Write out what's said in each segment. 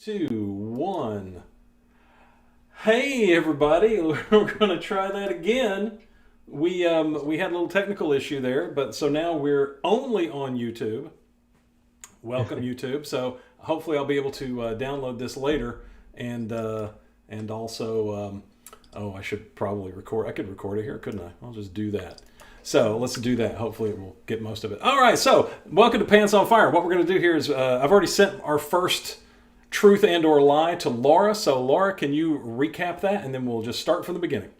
Two, one. Hey everybody, we're going to try that again. We had a little technical issue there, but so now we're only on YouTube. Welcome YouTube. So hopefully I'll be able to download this later, and also oh, I should probably record. I could record it here, couldn't I? I'll just do that. So let's do that. Hopefully it will get most of it. All right. So welcome to Pants on Fire. What we're going to do here is I've already sent our first truth and or lie to Laura. So Laura, can you recap that, and then we'll just start from the beginning.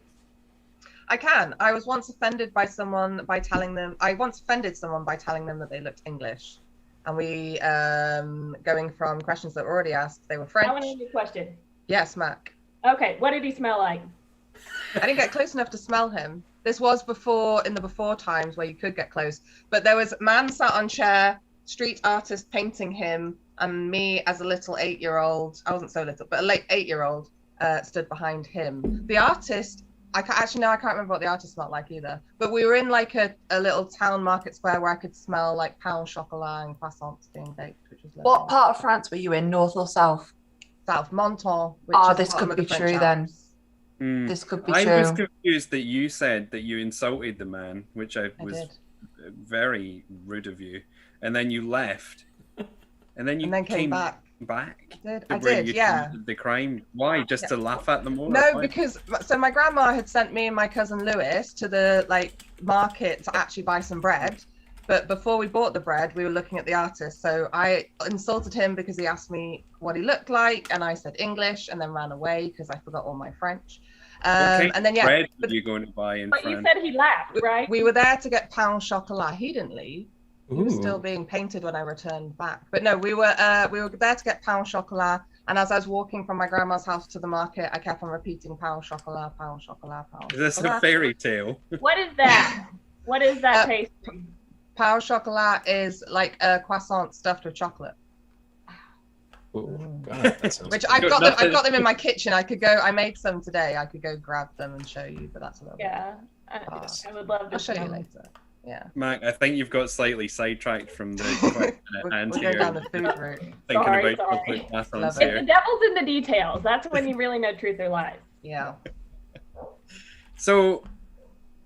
I can. I was once offended by someone by telling them. I once offended someone by telling them that they looked English, and we going from questions that were already asked. They were French. I want to know your question. Yes, Mac. Okay, what did he smell like? I didn't get close enough to smell him. This was in the before times where you could get close. But there was a man sat on chair, street artist painting him, and me as a little 8-year-old. I wasn't so little, but a late 8-year-old stood behind him. The artist. I can't remember what the artist smelled like either. But we were in like a little town market square where I could smell like pain au chocolat and croissants being baked, which was lovely. What part of France were you in, north or south? South Menton. Which is This bottom could of the be French true then. Alps. This could be I true. was confused that you said that you insulted the man, which was did. very rude of you, and then you left, and then came back. I where did, you yeah. committed the crime. Why? Just to laugh at them all? No, Why? because so my grandma had sent me and my cousin Lewis to the market to actually buy some bread. But before we bought the bread, we were looking at the artist. So I insulted him because he asked me what he looked like, and I said English, and then ran away because I forgot all my French. And then bread were you going to buy in But France? you said he laughed, right? We were there to get pain au chocolat. He didn't leave. He was Ooh. still being painted when I returned back. But no, we were there to get pain au chocolat. And as I was walking from my grandma's house to the market, I kept on repeating pain au chocolat, pain au chocolat, pain au chocolat. Is this a fairy tale? What is that? What is that pastry? Pain au chocolat is like a croissant stuffed with chocolate. Ooh, God, that sounds Which good. I've got them in my kitchen. I made some today. I could go grab them and show you, but that's a little Yeah, I would love to. I'll show you later. Yeah. Mac, I think you've got slightly sidetracked from the question We'll and go here. down the food route. Thinking Sorry. about chocolate croissants Love it. If here. the devil's in the details, that's when you really know truth or lies. Yeah. So,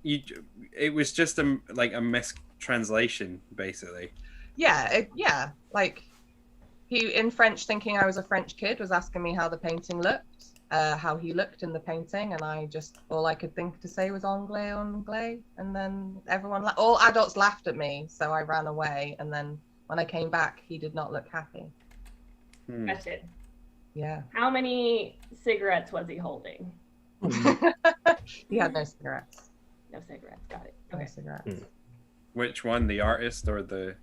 it was just a mistranslation, basically. Yeah. Like he in French, thinking I was a French kid, was asking me how the painting looked, how he looked in the painting, and all I could think to say was anglais, anglais, and then all adults laughed at me, so I ran away, and then when I came back, he did not look happy. Question. Yeah. How many cigarettes was he holding? He had no cigarettes. No cigarettes. Got it. No Okay. cigarettes. Which one, the artist or the...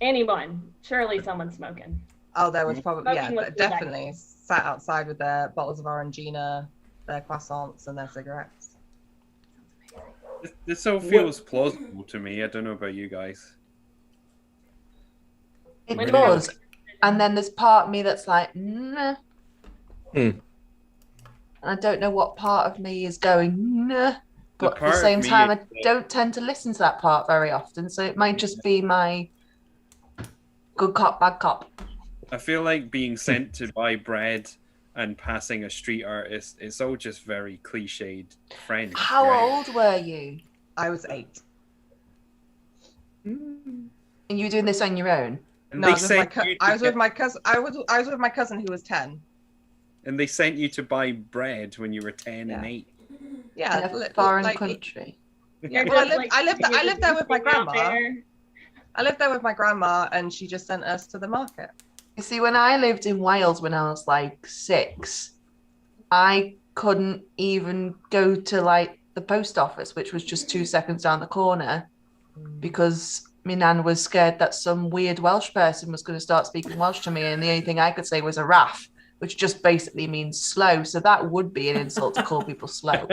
Anyone. Surely someone's smoking. Oh, there was probably, Smoking was definitely sat outside with their bottles of Orangina, their croissants, and their cigarettes. This all feels plausible to me. I don't know about you guys. It When does. And then there's part of me that's like, nah. Hmm. I don't know what part of me is going, nah. But at part the of same me time, I is don't tend to listen to that part very often. So it might just be my good cop, bad cop. I feel like being sent to buy bread and passing a street artist, it's all just very cliched French. How right? old were you? I was 8. And you were doing this on your own? And No, they I was with my sent you I to was with get- my cousin. I was with my cousin who was 10. And they sent you to buy bread when you were 10 and Yeah. 8. Yeah, In a foreign country. Yeah, You're well, just, I lived there with my sleeping out grandma. there. I lived there with my grandma, and she just sent us to the market. You see, when I lived in Wales when I was like 6, I couldn't even go to like the post office, which was just 2 seconds down the corner, because my nan was scared that some weird Welsh person was going to start speaking Welsh to me, and the only thing I could say was a raff, which just basically means slow. So that would be an insult to call people slow.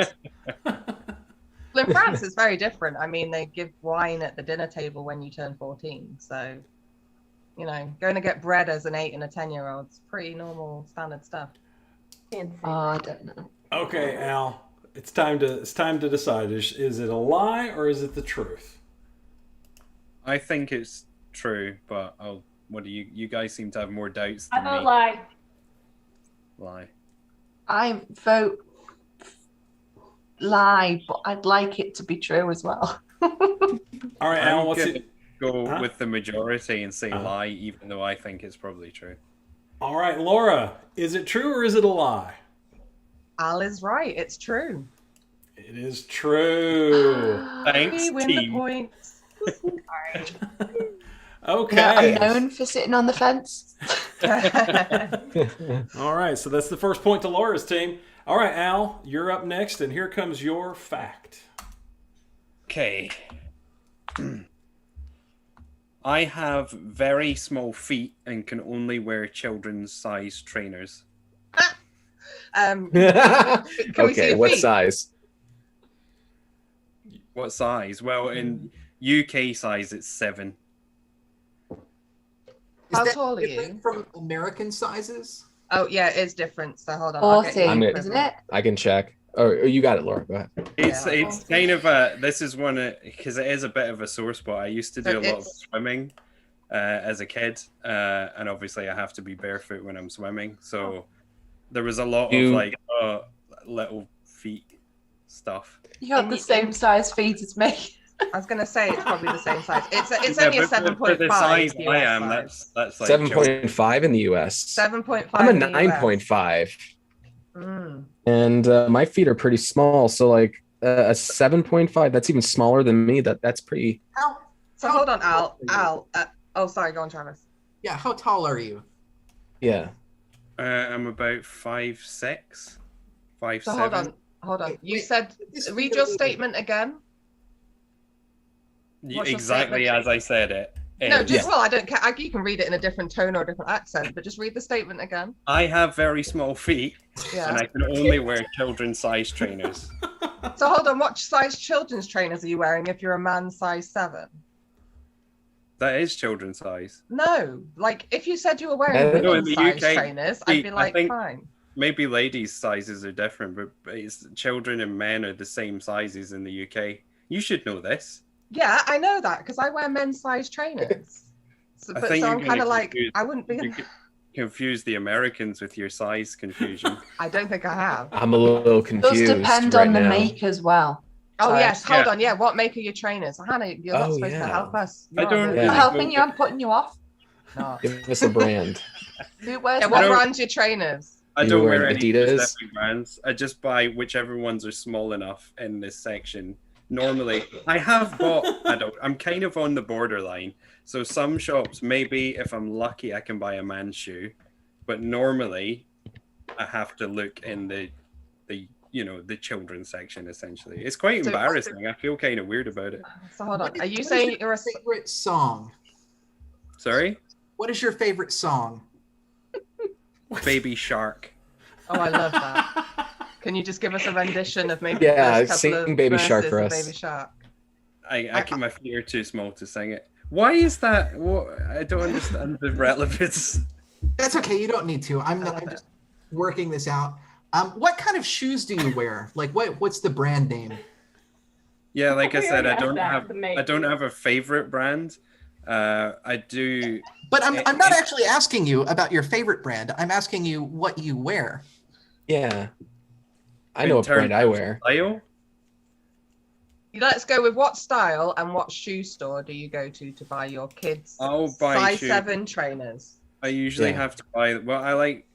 Well, in France, it's very different. I mean, they give wine at the dinner table when you turn 14. So, going to get bread as an 8 and a 10-year-old is pretty normal, standard stuff. Fancy. I don't know. Okay, Al. It's time to decide. Is it a lie or is it the truth? I think it's true, but what do you guys seem to have more doubts I than vote me. lie. lie. I vote lie, but I'd like it to be true as well. All right, Al, I'm what's gonna it? go Huh? with the majority and say Uh-huh. lie, even though I think it's probably true. All right, Laura, is it true or is it a lie? Al is right. It's true. It is true. Thanks, We win the team. points. Okay. I'm known for sitting on the fence. All right, so that's the first point to Laura's team. All right, Al, you're up next, and here comes your fact. Okay. I have very small feet and can only wear children's size trainers. Can we see Okay, your what feet? size? What size? Well, in UK size, it's 7. How that tall are different you? from American sizes? Oh yeah, it is different. So hold on. I'll get 40, you I'm the gonna- isn't equivalent. it? I can check. Oh, you got it, Laura. Go ahead. It's Yeah. it's kind of a this is one because it is a bit of a sore spot. I used to do So a lot of it's- swimming as a kid, and obviously I have to be barefoot when I'm swimming. So there was a lot of You- like little feet stuff. You have And the you- same size feet as me. I was gonna say it's probably the same size. It's Yeah, only a but for 7.5. the size I US am, size. that's like 7.5 in the US. 7.5. I'm a in the US. 9.5, Mm. and my feet are pretty small. So like a 7.5, that's even smaller than me. That's pretty. So hold on, Al. Oh, sorry. Go on, Travis. Yeah, how tall are you? Yeah. I'm about 5'6", 5'7". So hold on. You Wait, said this read video your is- statement again. What's your Exactly statement? as I said it. No, just Yeah. well, I don't care. You can read it in a different tone or a different accent, but just read the statement again. I have very small feet, and Yeah. I can only wear children's size trainers. So hold on. What size children's trainers are you wearing if you're a man size 7? That is children's size. No, like if you said you were wearing No, in women's the size UK, trainers, see, I'd be I like, think- fine. Maybe ladies' sizes are different, but it's children and men are the same sizes in the UK. You should know this. Yeah, I know that because I wear men's size trainers. So, I but think so you're I'm gonna kind of like, confuse- I wouldn't be. You could confuse the Americans with your size confusion. I don't think I have. I'm a little It confused. does depend right on the now. make as well. Oh Sorry. yes, hold Yeah. on. Yeah, what make are your trainers, Hannah? You're not Oh, supposed to yeah. help us. I You're don't really Yeah. I'm helping you, I'm putting you off. not. Give us a brand. Who wears Yeah, them? what don't- brand's your trainers? I You don't wear wear any Adidas? specific brands. I just buy whichever ones are small enough in this section. Normally, I have bought. I'm kind of on the borderline. So some shops, maybe if I'm lucky, I can buy a man's shoe, but normally, I have to look in the the children's section. Essentially, it's quite So- embarrassing. I feel kind of weird about it. So hold on. What Are is- you what is saying your you're a? favorite song? Sorry, What is your favorite song? Baby Shark. Oh, I love that. Can you just give us a rendition of maybe Yeah, the first couple sing of Baby Shark verses for of us. Baby Shark. I my feet are too small to sing it. Why is that? What? I don't understand the relevance. That's okay. You don't need to. I'm love I'm it. just working this out. What kind of shoes do you wear? Like what's the brand name? Yeah, like I We said, I already don't asked that, have the make. I don't have a favorite brand. I do. But I'm not actually asking you about your favorite brand. I'm asking you what you wear. Yeah. I in know what terms brand I of wear. Style. Let's go with what style and what shoe store do you go to buy your kids' I'll buy size shoes. 7 trainers? I usually Yeah. have to buy. Well, I like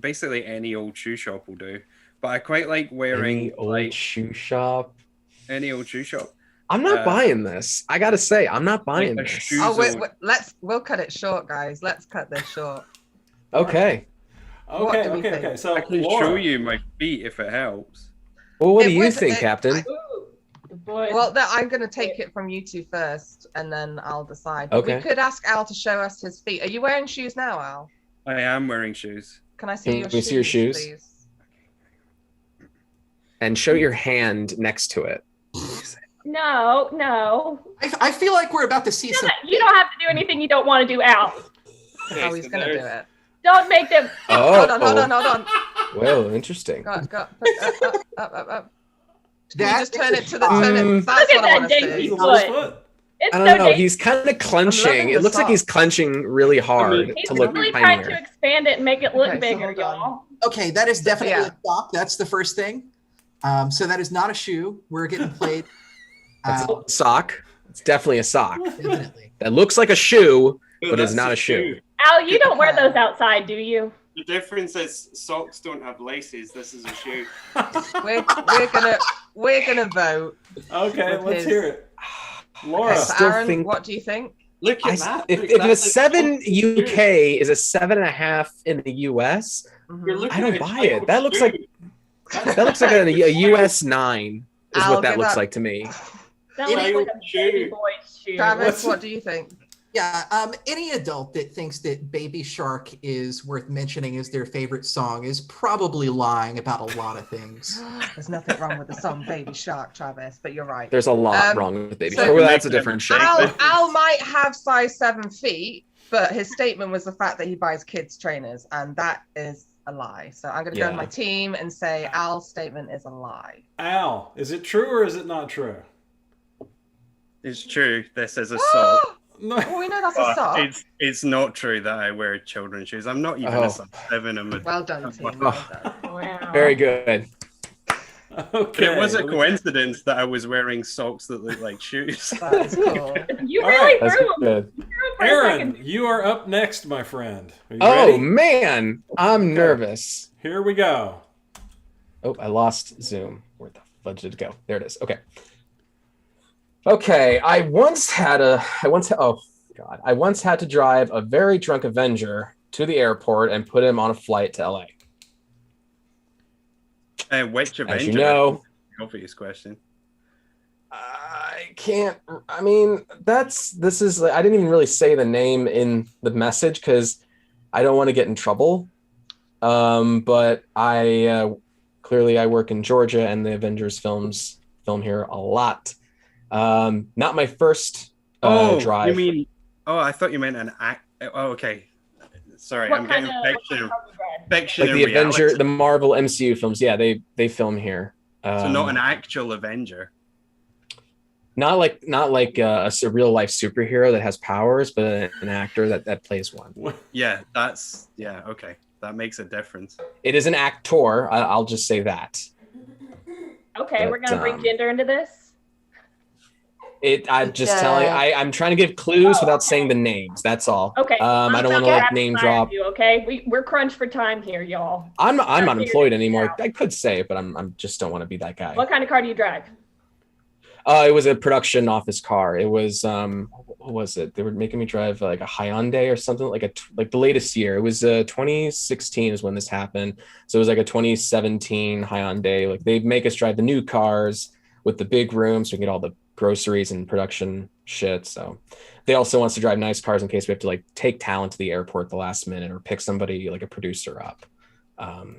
basically any old shoe shop will do, but I quite like wearing Any old like shoe shop. any old shoe shop. I'm not Uh, buying this. I gotta say, I'm not buying a this. shoe- Oh, Shoes we'll cut it short, guys. Let's cut this short. Okay. What do we think? Okay. So I can Laura, show you my feet if it helps. Well, what It do you would- think, it- Captain? Ooh, the boy. Well, I'm going to take it from you two first, and then I'll decide. Okay. We could ask Al to show us his feet. Are you wearing shoes now, Al? I am wearing shoes. Can I see Can your we shoes, see your shoes? please? And show your hand next to it. No. I feel like we're about to see some. You don't have to do anything you don't want to do, Al. Oh, he's going to do it. Don't make them. Oh, Hold on. well, interesting. Go, up. Can That you just turn it to the is- turn it? Mm. That's Look at what I that want to dainty see. He's a little foot. foot. It's I so don't know. dangerous. He's kind of clenching. the It looks like sock. he's clenching really hard He's to look really trying to tinier. expand it and make it look Okay, so bigger, hold on. y'all. Okay, that is definitely Yeah. a sock. That's the first thing. So that is not a shoe. We're getting played. That's a sock. It's definitely a sock. Definitely. That looks like a shoe, but that's it's not a shoe. shoe. Al, you don't wear those outside, do you? The difference is socks don't have laces. This is a shoe. We're gonna vote. Okay, With let's his- hear it. Laura. I So still Aaron, think- what do you think? Look at that. If Look, a that's 7 shoe. UK is a 7.5 in the US, Mhm. You're looking I don't at a buy it. child's That looks shoe. like that looks like a US 9 is I'll what that give looks that- like to me. That looks like a Child baby shoe. boy's shoe. Travis, what do you think? Yeah, any adult that thinks that Baby Shark is worth mentioning as their favorite song is probably lying about a lot of things. There's nothing wrong with the song Baby Shark, Travis, but you're right. There's a lot Um, wrong with Baby so- Shark. Well, that's a different show. Al might have size 7 feet, but his statement was the fact that he buys kids trainers, and that is a lie. So I'm going to go to Yeah. my team and say Al's statement is a lie. Al, is it true or is it not true? It's true. This is a sock. No. Well, we know that's a But sock. it's not true that I wear children's shoes. I'm not even Oh. a size 7. I'm a, Well done, team. Oh. Well done. Wow. Very good. Okay. it was a let me- coincidence that I was wearing socks that look like shoes. That is cool. You All really right, That's threw him. good. For a Aaron, second. you are up next, my friend. Are you Oh ready? man, I'm nervous. Here we go. Oh, I lost Zoom. Where the fudge did it go? There it is. Okay. Okay. I once had to drive a very drunk Avenger to the airport and put him on a flight to LA. Which Avenger? As you know, Obvious question. I can't. I mean, this is. I didn't even really say the name in the message because I don't want to get in trouble. But I clearly I work in Georgia, and the Avengers films film here a lot. Not my first drive. you mean? Oh, I thought you meant an act. Oh, okay. Sorry, What I'm getting kind of fiction. bread? Fiction Like and the Avenger, reality. the Marvel MCU films. Yeah, they film here. So not an actual Avenger. Not like a real life superhero that has powers, but an actor that plays one. Yeah, okay. That makes a difference. It is an actor. I'll just say that. Okay, But, we're gonna bring gender into this. I'm just Yeah. telling. I'm trying to give clues without saying the names. That's all. Okay. I don't want to Rapid like name fire drop. you, okay, we're crunched for time here, y'all. I'm not figure unemployed this anymore. out. I could say it, but I'm just don't want to be that guy. What kind of car do you drive? It was a production office car. It was what was it? They were making me drive like a Hyundai or something like the latest year. It was 2016 is when this happened. So it was like a 2017 Hyundai. Like they make us drive the new cars with the big rooms so we can get all the groceries and production shit. So they also want us to drive nice cars in case we have to like take talent to the airport at the last minute or pick somebody like a producer up.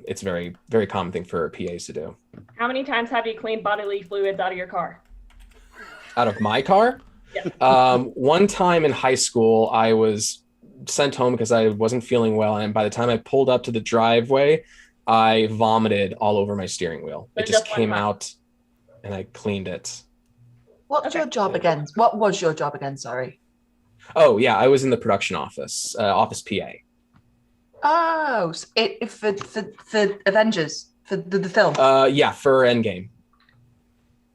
It's a very, very common thing for PAs to do. How many times have you cleaned bodily fluids out of your car? Out of my car? Yeah. One time in high school, I was sent home because I wasn't feeling well. And by the time I pulled up to the driveway, I vomited all over my steering wheel. But It just just one came time. out and I cleaned it. What's Okay. your job again? What was your job again? Sorry. Oh, yeah. I was in the production office, office PA. Oh, for Avengers, for the film. Yeah, for Endgame.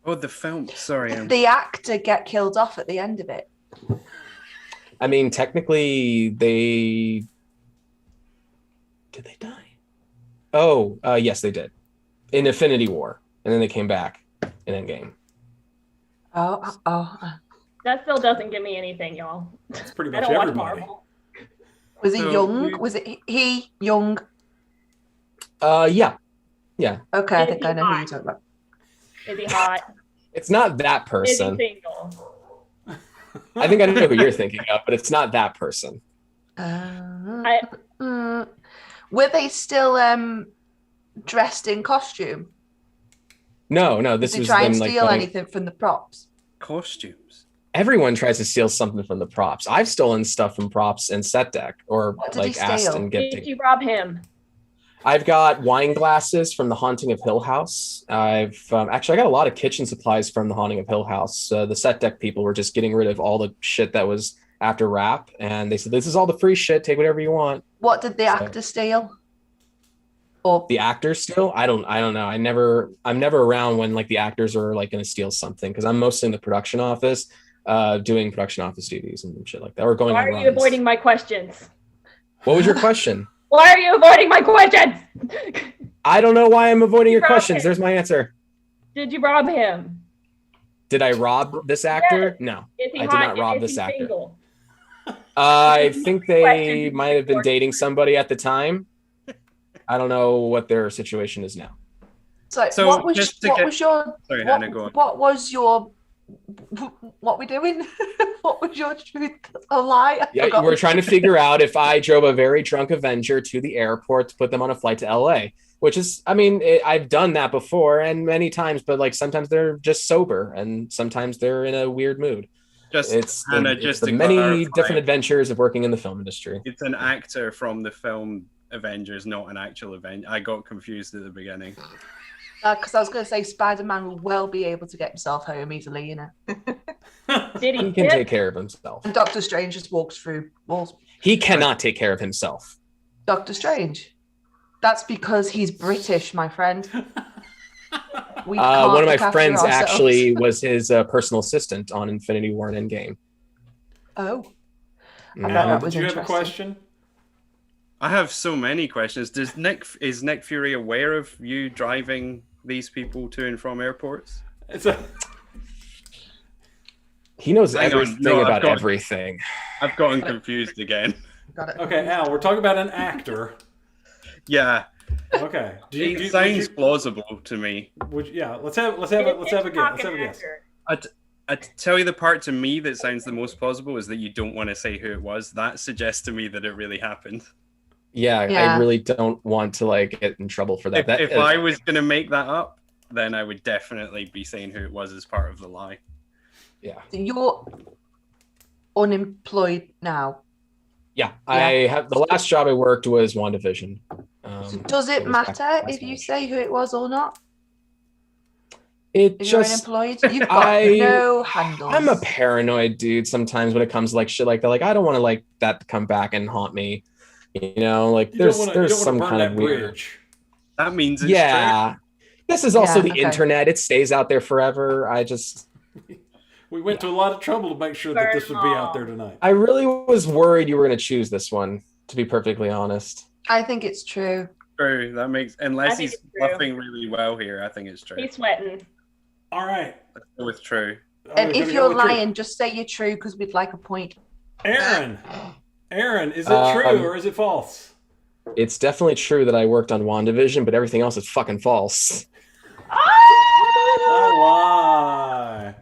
Oh, the film. Sorry. Did the actor get killed off at the end of it? I mean, technically, did they die? Oh, yes, they did. In Infinity War. And then they came back in Endgame. Oh. That still doesn't give me anything, y'all. That's pretty I much don't watch everybody. Marvel. Was he So young? you- Was it he young? Yeah. Okay, I Is think he I know who hot? you're talking about. Is he hot? It's not that Is person. he single? I think I know who you're thinking of, but it's not that person. Were they still dressed in costume? No, Did this they was try and them like steal going- anything from the props? Costumes. everyone tries to steal something from the props. I've stolen stuff from props and set deck, or What did he like asked steal? and Did gifting. you rob him? I've got wine glasses from The Haunting of Hill House. I've actually I got a lot of kitchen supplies from The Haunting of Hill House. The set deck people were just getting rid of all the shit that was after wrap, and they said, "This is all the free shit. Take whatever you want." What did the So- actor steal? Or The actors still? I don't know. I'm never around when like the actors are like going to steal something because I'm mostly in the production office, doing production office duties and shit like that. Or going Why on are you runs. avoiding my questions? What was your question? Why are you avoiding my questions? I don't know why I'm avoiding You your questions. robbed There's my answer. Did you rob him? Did I rob this actor? Yes. No. Is he I did hot? not rob Is this he actor. single? I think they Questions might have been before- dating somebody at the time. I don't know what their situation is now. so, So, what was just to what get- was your Sorry, what, Hannah, go on. what was your what we doing? What was your truth? A lie? I Yeah, forgot. we're trying to figure out if I drove a very drunk Avenger to the airport to put them on a flight to LA, which is, I mean, I've done that before and many times, but like sometimes they're just sober and sometimes they're in a weird mood. It's Hannah, it's just the to many clarify, different adventures of working in the film industry. it's an actor from the film Avengers, not an actual Avenger. I got confused at the beginning. Because I was going to say Spider-Man will well be able to get himself home easily, you know. Did He he can tip? take care of himself. And Doctor Strange just walks through walls. He cannot take care of himself. Doctor Strange. That's because he's British, my friend. We can't One of my look after friends ourselves. actually was his personal assistant on Infinity War and Endgame. Oh, I bet Yeah. that was Did you have a interesting. question? I have so many questions. Is Nick Fury aware of you driving these people to and from airports? It's a, He knows Hang on, everything no, I've about got- everything. I've gotten confused again. Got it. okay, Al, we're talking about an actor. Yeah, Okay. it sounds plausible to me. Yeah, let's have a guess. Let's have a guess. I tell you, the part to me that sounds the most plausible is that you don't want to say who it was. That suggests to me that it really happened. Yeah, Yeah. I really don't want to like get in trouble for that. If I was going to make that up, then I would definitely be saying who it was as part of the lie. yeah, You're unemployed now. yeah. I have the last job I worked was WandaVision. So does it was back matter last if you March. say who it was or not? It If you're just unemployed, you've got no handles. I'm a paranoid dude sometimes when it comes to like shit like that. Like I don't want to like that to come back and haunt me. You know, like You there's don't wanna some burn kind that of weird. bridge. That means it's Yeah. This is also Yeah, the okay. internet. It stays out there forever. We went to a lot of trouble to make sure that this would be out there tonight. I really was worried you were going to choose this one, to be perfectly honest. I think it's true. true. That makes, I unless think he's it's true. bluffing really well here, I think it's true. He's sweating. All right. Let's go with true. And We're if gonna you're go with true. lying, just say you're true because we'd like a point. Aaron, is it true or is it false? It's definitely true that I worked on WandaVision, but everything else is fucking false. A lie.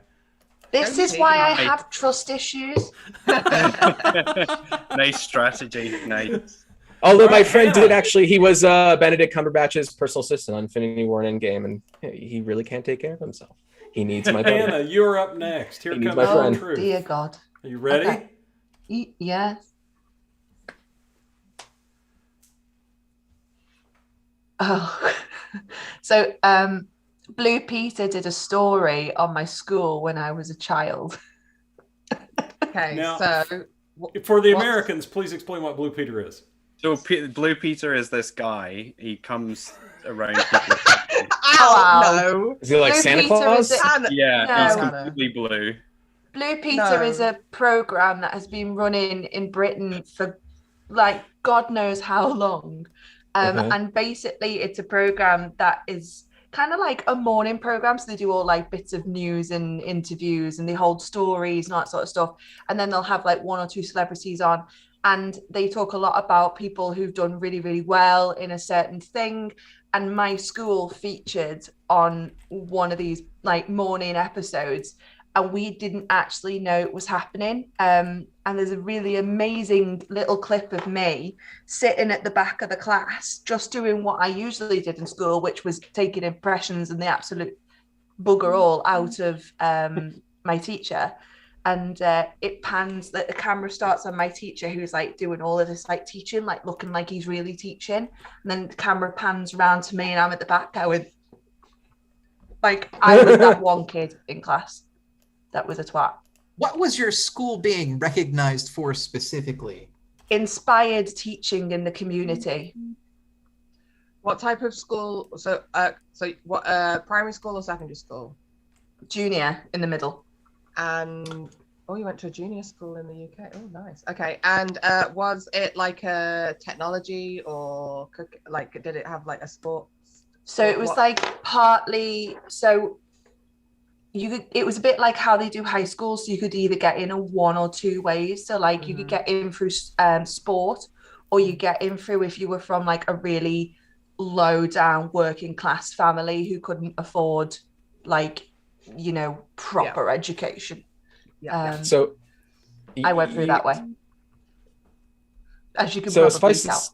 This is why I have trust issues. Nice strategy. Nice. Although my Right, friend Hannah. did actually, he was Benedict Cumberbatch's personal assistant on Infinity War and Endgame, and he really can't take care of himself. He needs my vote. Hannah, you're up next. Here He needs comes my your friend. Oh, truth. dear God. Are you ready? Okay. Yes. Oh, so Blue Peter did a story on my school when I was a child. Okay, Now- so For the What? Americans, please explain what Blue Peter is. So Blue Peter is this guy. He comes around people. Ow, Wow. no. Is he like Blue Santa Peter Claus? is a- Hannah, Yeah, he's No. completely blue. Blue Peter No. is a program that has been running in Britain for like God knows how long. Okay. And basically it's a program that is kind of like a morning program. So they do all like bits of news and interviews and they hold stories and all that sort of stuff. And then they'll have like one or two celebrities on. And they talk a lot about people who've done really, really well in a certain thing. And my school featured on one of these like morning episodes. And we didn't actually know it was happening. And there's a really amazing little clip of me sitting at the back of the class, just doing what I usually did in school, which was taking impressions and the absolute bugger all out of my teacher. And it pans, the camera starts on my teacher who's like doing all of this like teaching, like looking like he's really teaching. And then the camera pans around to me and I'm at the back going, like I was that one kid in class that was a twat. What was your school being recognized for specifically? Inspired teaching in the community. What type of school? So what? Primary school or secondary school? Junior in the middle. And oh, you went to a junior school in the UK. Oh, nice. Okay. And was it like a technology or like did it have like a sports? So it was like partly so you could it was a bit like how they do high school, so you could either get in a one or two ways. So like you could get in through sport, or you get in through if you were from like a really low down working class family who couldn't afford like proper education. So I went through that way, as you can so probably tell.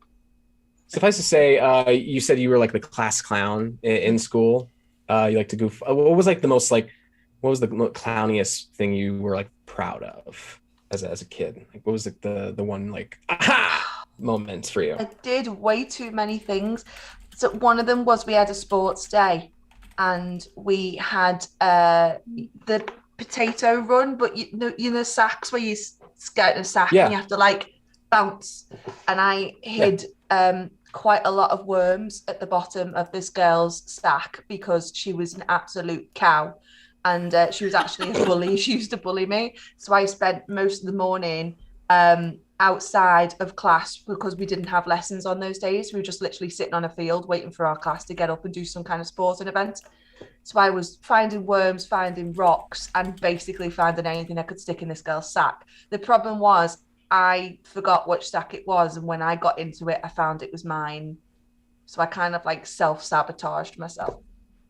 Suffice to say, you said you were like the class clown in school. You like to goof. What was like the most like? What was the clowniest thing you were like proud of as a kid? Like, what was like the one like aha moments for you? I did way too many things. So one of them was we had a sports day, and we had the potato run, but you know sacks where you get in a sack and you have to like bounce. And I hid quite a lot of worms at the bottom of this girl's sack because she was an absolute cow, and she was actually a bully. She used to bully me, so I spent most of the morning outside of class because we didn't have lessons on those days. We were just literally sitting on a field waiting for our class to get up and do some kind of sporting event. So I was finding worms, finding rocks, and basically finding anything I could stick in this girl's sack. The problem was I forgot which sack it was, and when I got into it, I found it was mine. So I kind of like self-sabotaged myself.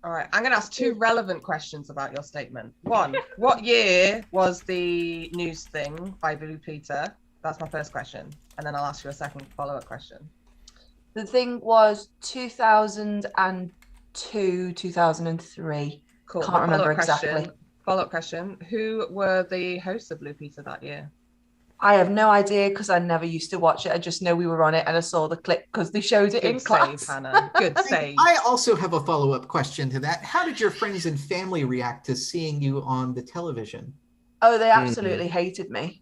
All right, I'm going to ask two relevant questions about your statement. One, what year was the news thing by Blue Peter? That's my first question. And then I'll ask you a second follow-up question. The thing was 2002, 2003. Cool. Can't remember exactly. Follow-up question. Who were the hosts of Blue Peter that year? I have no idea because I never used to watch it. I just know we were on it and I saw the clip because they showed it in class. Save, Hannah. Good save. I also have a follow-up question to that. How did your friends and family react to seeing you on the television? Oh, they absolutely hated me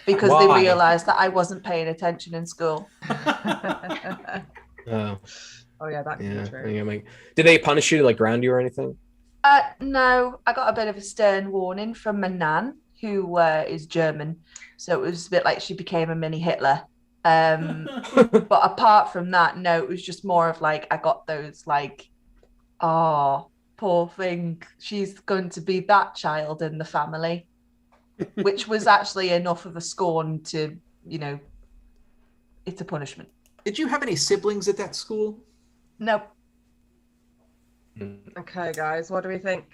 because Why? they realized that I wasn't paying attention in school. Oh, Oh yeah, that could be true. Did they punish you, like ground you or anything? No, I got a bit of a stern warning from my nan, who is German, so it was a bit like she became a mini Hitler. But apart from that, no, it was just more of like I got those like, oh, poor thing, she's going to be that child in the family, which was actually enough of a scorn to, it's a punishment. Did you have any siblings at that school? Nope. Okay, guys, what do we think?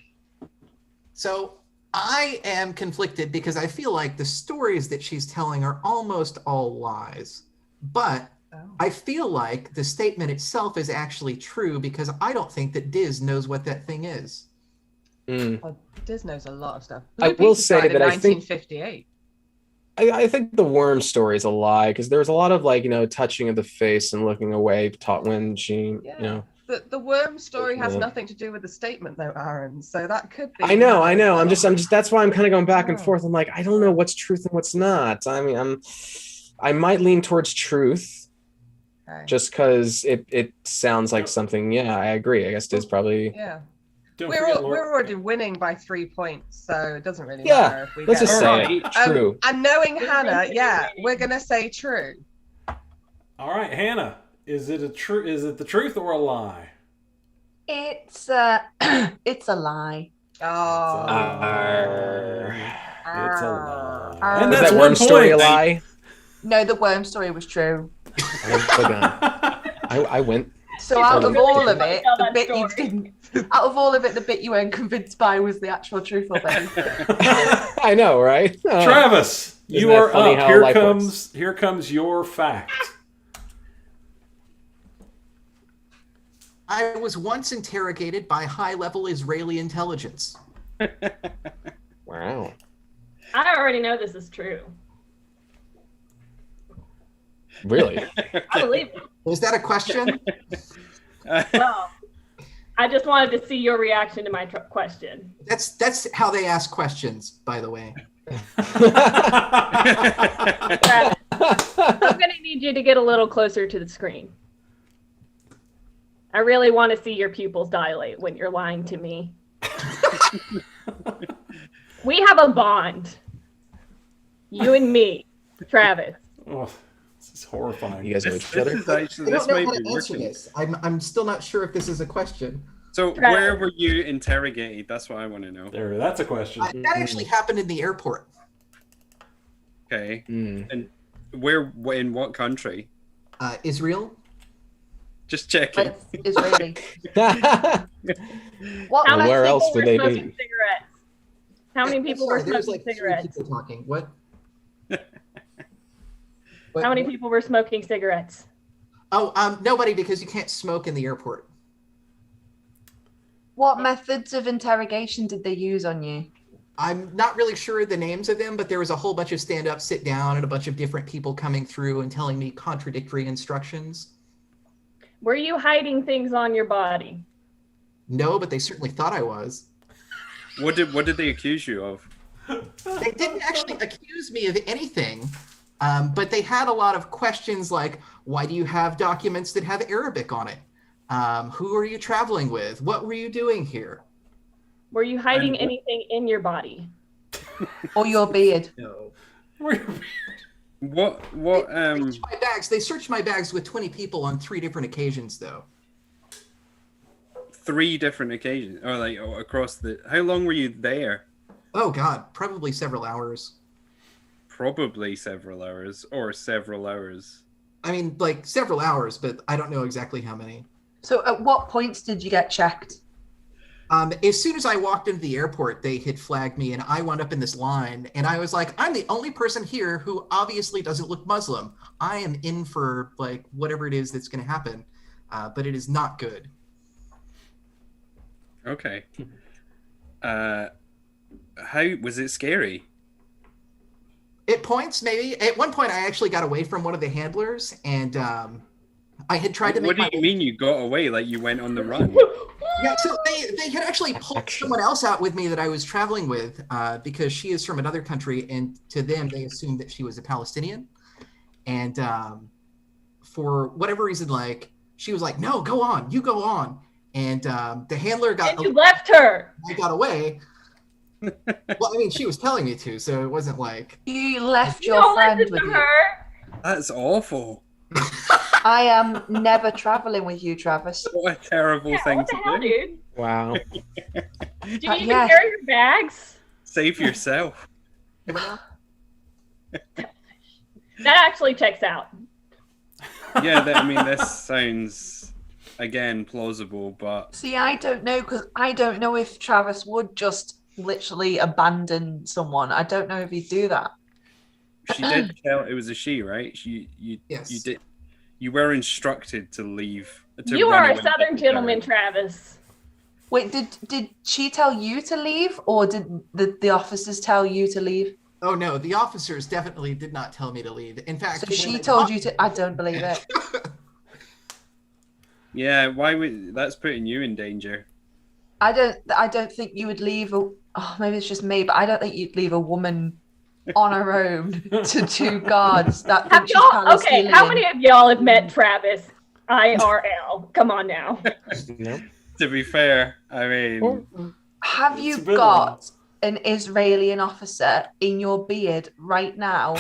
So I am conflicted because I feel like the stories that she's telling are almost all lies. But I feel like the statement itself is actually true because I don't think that Diz knows what that thing is. Well, Diz knows a lot of stuff. I will say that I think 1958. I think the worm story is a lie because there was a lot of like touching of the face and looking away taught when she The worm story has nothing to do with the statement though, Aaron. So that could be. I know. I'm just. That's why I'm kind of going back and forth. I'm like, I don't know what's truth and what's not. I mean, I might lean towards truth, just because it sounds like something. Yeah, I agree. I guess Diz probably. Yeah. We're already winning by 3 points, so it doesn't really Yeah, matter if we let's get just it say wrong. it. True. And knowing Hannah, we're gonna say true. All right, Hannah, is it the truth or a lie? It's a lie. It's a lie. And Was that's that one worm story a point. lie? No, the worm story was true. I went. So out of all of it, Tell the that bit you story. didn't. Out of all of it, the bit you weren't convinced by was the actual truthful bit. I know, right? Travis, you that are funny up. how Here life comes your fact. I was once interrogated by high-level Israeli intelligence. Wow. I already know this is true. Really? I believe it. Was that a question? Well, I just wanted to see your reaction to my question. That's how they ask questions, by the way. I'm going to need you to get a little closer to the screen. I really want to see your pupils dilate when you're lying to me. We have a bond. You and me, Travis. Oh, this is horrifying. You guys know This each other. is actually, I this don't know might how be to answer working. this. I'm still not sure if this is a question. So Travis. where were you interrogated? That's what I want to know. There, that's a question. That actually happened in the airport. Okay. Mm. And where, in what country? Israel. Just checking. But it's Israeli. What How Well, many where people else would were they smoking be? cigarettes? How many people were Sorry, there's smoking like 3 cigarettes? people talking. What? How many people were smoking cigarettes? Oh, nobody, because you can't smoke in the airport. What methods of interrogation did they use on you? I'm not really sure the names of them, but there was a whole bunch of stand up, sit down, and a bunch of different people coming through and telling me contradictory instructions. Were you hiding things on your body? No, but they certainly thought I was. What did they accuse you of? They didn't actually accuse me of anything, but they had a lot of questions like, why do you have documents that have Arabic on it? Who are you traveling with? What were you doing here? Were you hiding anything in your body? Or your beard? No. What They searched my bags. They searched my bags with 20 people on 3 different occasions, though. 3 different occasions, or like across the? How long were you there? Oh God, probably several hours. Probably several hours, or several hours. I mean, like several hours, but I don't know exactly how many. So at what points did you get checked? As soon as I walked into the airport, they had flagged me, and I wound up in this line, and I was like, I'm the only person here who obviously doesn't look Muslim. I am in for like whatever it is that's going to happen, but it is not good. Okay. How was it scary? At points, maybe. At one point, I actually got away from one of the handlers, and I had tried to make. What do you mean you got away? Like you went on the run? Yeah, so they had actually pulled someone else out with me that I was traveling with because she is from another country, and to them, they assumed that she was a Palestinian. And for whatever reason, like, she was like, no, go on, you go on. And the handler got... And you left her! I got away. Well, I mean, she was telling me to, so it wasn't like... You left You your don't friend listen with to you. her! That's awful. I am never traveling with you, Travis. What a terrible Yeah, thing what the to hell, do. dude? Wow. Do you even yeah. carry your bags? Save yourself. That actually checks out. Yeah, I mean, this sounds, again, plausible, but See, I don't know, because I don't know if Travis would just literally abandon someone. I don't know if he'd do that. she did tell, it was a she, right? Yes. You were instructed to leave. To You run are a away southern with gentleman, her. Travis. Wait, did she tell you to leave, or did the officers tell you to leave? Oh, no, the officers definitely did not tell me to leave. In fact... So she told you to... I don't believe it. Yeah, why would that's putting you in danger? I don't think you would leave a... Oh, maybe it's just me, but I don't think you'd leave a woman on her own to 2 guards that Have think she's y'all, okay, Palestinian. how many of y'all have met Travis IRL? Come on now. Nope. To be fair, I mean, Have It's you a bit got an Israeli officer in your beard right now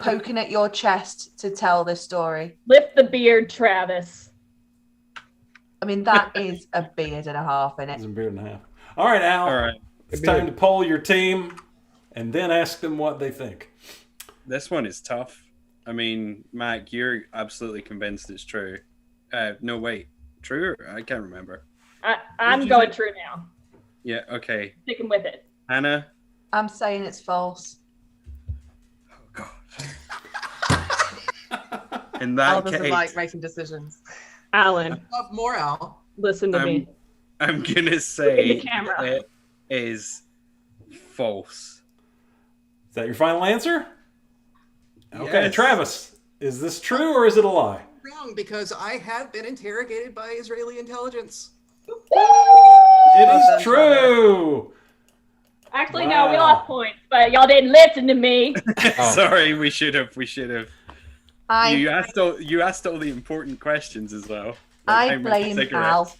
poking at your chest to tell this story? Lift the beard, Travis. I mean, that is a beard and a half in It's it. a beard and a half. All right, Al. all right. It's time to poll your team and then ask them what they think. This one is tough. I mean, Mac, you're absolutely convinced it's true. No, wait. True? I can't remember. I'm going true now. Yeah, okay. Sticking with it. Hannah? I'm saying it's false. Oh, God. In Al that doesn't case, like making decisions. Alan, Of morale. listen to me. I'm going to Look say at the camera. it is false. Is that your final answer? Okay, Yes. Travis, is this true or is it a lie? Wrong, because I have been interrogated by Israeli intelligence. It Well is done, true. Actually, no, we Wow. lost points, but y'all didn't listen to me. Oh. Sorry, we should have. I You asked all the important questions as well. I I'm a blame cigarette. Al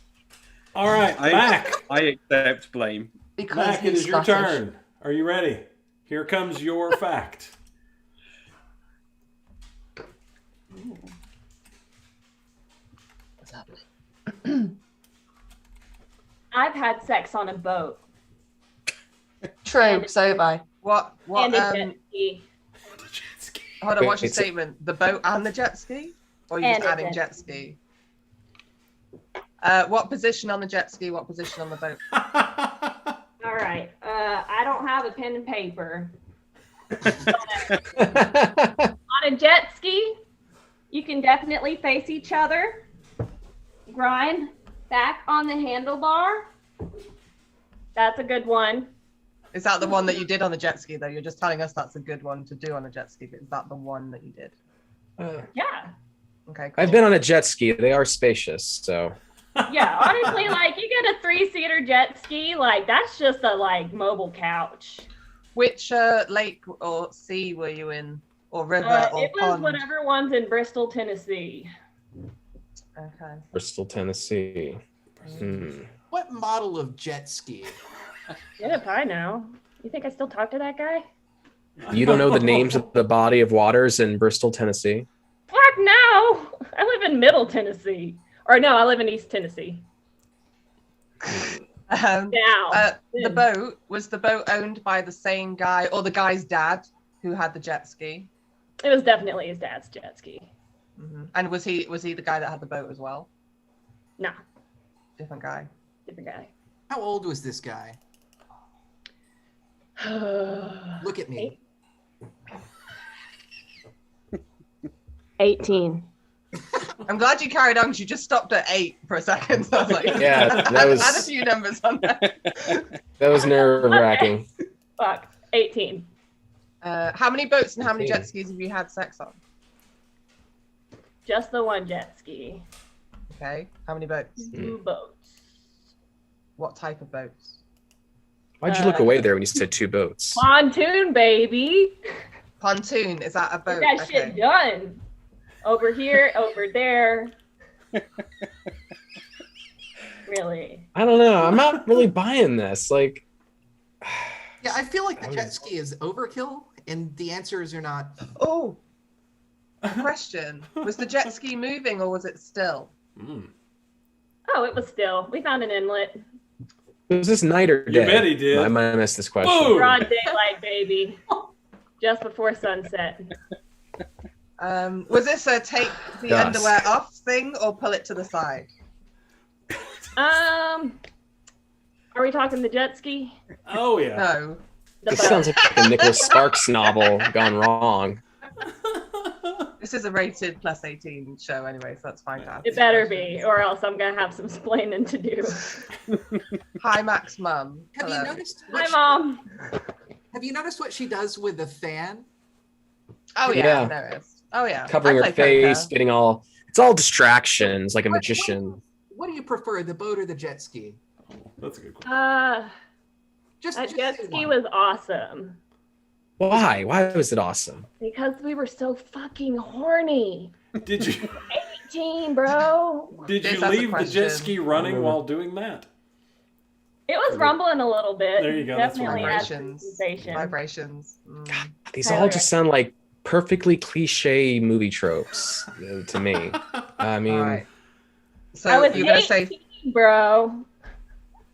All right, Mac. I accept blame. because Mac, it he's is your Scottish. turn. Are you ready? Here comes your fact. What's happening? I've had sex on a boat True, so have I. What? and a jet ski. Hold on. What's your It's- statement? The boat and the jet ski, or are you And just a adding jet jet ski? What position on the jet ski? What position on the boat? All right. I don't have a pen and paper. On a jet ski, you can definitely face each other. Grind back on the handlebar. That's a good one. Is that the one that you did on the jet ski, though? You're just telling us that's a good one to do on a jet ski, but is that the one that you did? Yeah. Okay, cool. I've been on a jet ski. They are spacious, so Yeah. Honestly, like you get a 3-seater jet ski, like that's just a like mobile couch. Which lake or sea were you in, or river or It was pond? whatever one's in Bristol, Tennessee. Okay. Bristol, Tennessee. What model of jet ski? Yeah, if I know. You think I still talk to that guy? You don't know the names of the body of waters in Bristol, Tennessee? Fuck no! I live in Middle Tennessee. Or no, I live in East Tennessee. Now, Now, was the boat owned by the same guy or the guy's dad who had the jet ski? it was definitely his dad's jet ski. And was he the guy that had the boat as well? No, Different guy. different guy. How old was this guy? Look at me. 18. I'm glad you carried on because you just stopped at 8 for a second. So I was like, Yeah, that was- add a few numbers on there. That was nerve-wracking. Fuck. 18. How many boats and how many 18. jet skis have you had sex on? Just the one jet ski. Okay. How many boats? 2 boats. What type of boats? Why'd you look away there when you said 2 boats? Pontoon, baby. Pontoon. Is that a boat? Get that shit done. Over here, over there. Really. I don't know. I'm not really buying this. Like, Yeah, I feel like the jet ski is overkill, and the answer is you're not. Oh. Question. Was the jet ski moving or was it still? Oh, it was still. We found an inlet. was this night or day? You bet he did. I might have missed this question. Whoa. Broad daylight, baby. Just before sunset. Was this a take the Dusk. underwear off thing or pull it to the side? Are we talking the jet ski? Oh yeah. No. The This boat. sounds like a Nicholas Sparks novel gone wrong. This is a rated plus 18 show anyway, so that's fine to ask. It better be, or else I'm gonna have some splaining to do. Hi, Mac's mum. Have Hello. you noticed? Hi, What Mom. have you noticed what she does with the fan? Oh yeah, Yeah. there it is. Oh yeah. Covering I her play face, poker. getting all, it's all distractions, like a What- magician. What do you prefer, the boat or the jet ski? That's a good question. That Just jet say ski one. was awesome Why? Why was it awesome? because we were so fucking horny. Did you 18, bro. did This you has a leave the question. jet ski running while doing that? It was rumbling a little bit. There you go, that's what Definitely I adds Vibrations. sensation. Vibrations. Mm. These Highly all just sound like perfectly cliche movie tropes to me. I mean, All right. So I was you're gonna 18, say bro.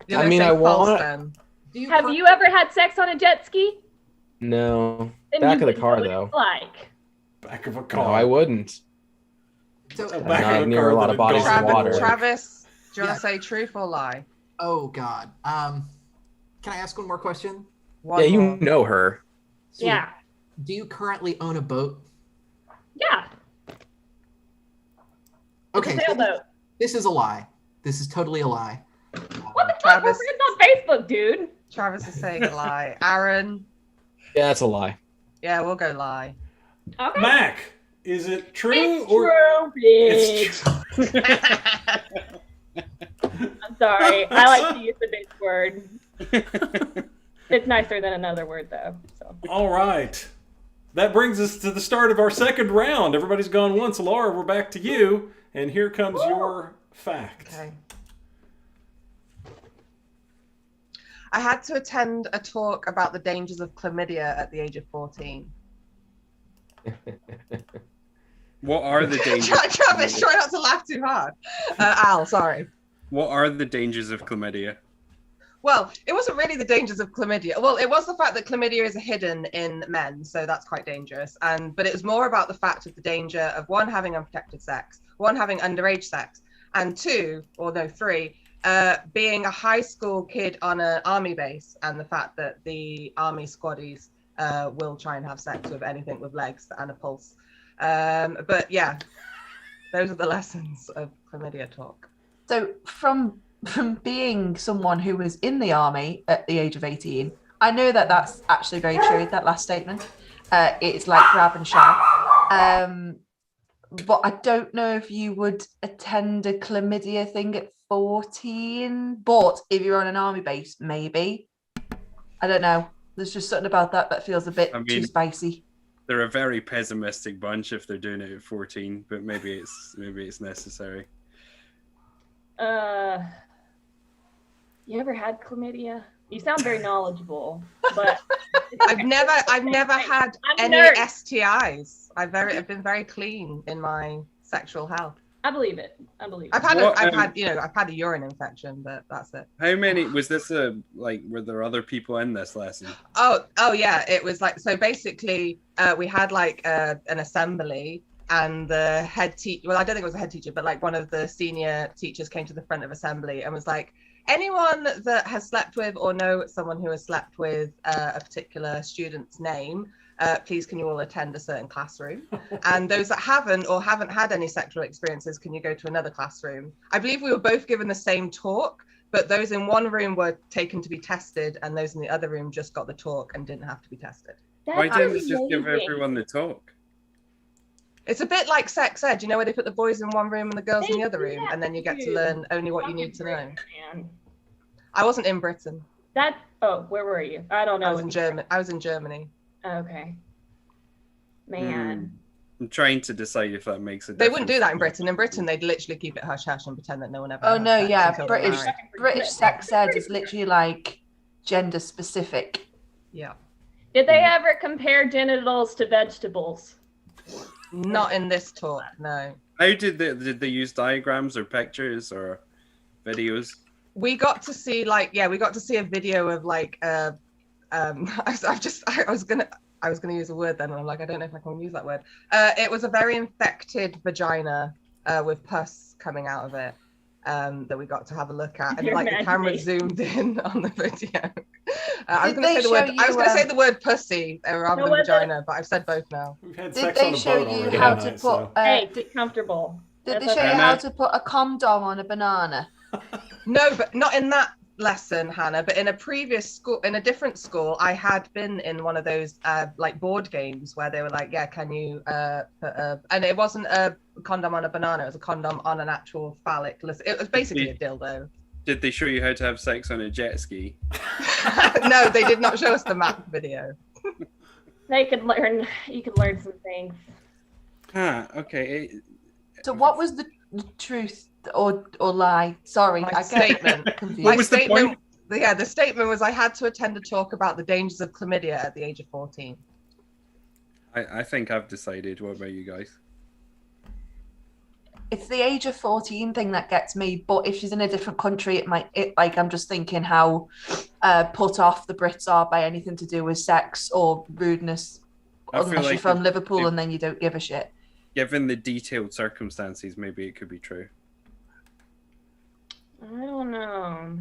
you're I gonna mean, say I false want- then. Do you Have pre- you ever had sex on a jet ski? no. Then Back you of the would car, know what though. it's like. Back of a No, car. I wouldn't. So, Back Not of a near car a lot that of bodies had of gone water. overboard. Travis, do you Yeah. want to say truth or lie? oh God. Can I ask one more question? One Yeah, you more. know her. Sweet. Yeah. Do you currently own a boat? Yeah. Okay. It's a so sailboat. this is a lie. This is totally a lie. What the fuck? We're Travis. friends on Facebook, dude. Travis is saying a lie. Aaron, Yeah, that's a lie. yeah, we'll go lie. Okay. Mac, is it true It's or true, it's bitch. true? I'm sorry. I like to use the bitch word. It's nicer than another word, though. So. All right. That brings us to the start of our second round. Everybody's gone once. Laura, we're back to you. And here comes your Fact. Okay. I had to attend a talk about the dangers of chlamydia at the age of 14. What are the dangers? Travis, try not to laugh too hard. Al, sorry. What are the dangers of chlamydia? Well, it wasn't really the dangers of chlamydia. Well, it was the fact that chlamydia is hidden in men, so that's quite dangerous. But it was more about the fact of the danger of one, having unprotected sex, one, having underage sex, and two, or no, three, being a high school kid on an army base, and the fact that the army squaddies will try and have sex with anything with legs and a pulse. But yeah, those are the lessons of chlamydia talk. So from being someone who was in the army at the age of 18, I know that that's actually very true, that last statement. It's like grab and share. But I don't know if you would attend a chlamydia thing at 14, but if you're on an army base, maybe. I don't know. There's just something about that feels a bit too spicy. They're a very pessimistic bunch if they're doing it at 14, but maybe it's necessary. You ever had chlamydia? You sound very knowledgeable, but I've never had any STIs. I've been very clean in my sexual health. I believe it. I've had a urine infection, but that's it. How many was this? Were there other people in this lesson? Oh yeah, it was like, so basically we had like an assembly, and the head teacher, well, I don't think it was a head teacher, but like one of the senior teachers came to the front of assembly and was like, anyone that has slept with or know someone who has slept with a particular student's name, please can you all attend a certain classroom? And those that haven't had any sexual experiences, can you go to another classroom? I believe we were both given the same talk, but those in one room were taken to be tested, and those in the other room just got the talk and didn't have to be tested. Why didn't you just give everyone the talk? It's a bit like sex ed, where they put the boys in one room and the girls in the other room, and then you get to learn only what you need to know. I wasn't in Britain. Where were you? I don't know. I was in Germany. Okay. Man. I'm trying to decide if that makes a difference. They wouldn't do that in Britain. In Britain, they'd literally keep it hush hush and pretend that no one ever. Oh no, sex yeah, until they're British married. sex ed is literally like gender specific. Yeah. Did they ever compare genitals to vegetables? Not in this talk, no. How did they use diagrams or pictures or videos? We got to see a video of like I was gonna use a word then, and I'm like, I don't know if I can use that word. It was a very infected vagina with pus coming out of it, that we got to have a look at, and like the camera zoomed in on the video. I was gonna say the word pussy rather than vagina, but I've said both now. We've had Did sex they on a show boat you already how tonight, to put? Hey, get comfortable. Did they show you how to put a condom on a banana? No, but not in that lesson, Hannah. But in a previous school, in a different school, I had been in one of those like board games where they were like, yeah, can you put a, and it wasn't a condom on a banana, it was a condom on an actual phallic. It was basically a dildo. Did they show you how to have sex on a jet ski? No, they did not show us the map video. You could learn some things. Okay. So what was the truth or lie? Sorry, My I get statement. confused. What was the point? Yeah, the statement was I had to attend a talk about the dangers of chlamydia at the age of 14. I think I've decided. What about you guys? It's the age of 14 thing that gets me, but if she's in a different country, I'm just thinking how put off the Brits are by anything to do with sex or rudeness, unless you're from Liverpool and then you don't give a shit. Given the detailed circumstances, maybe it could be true. I don't know.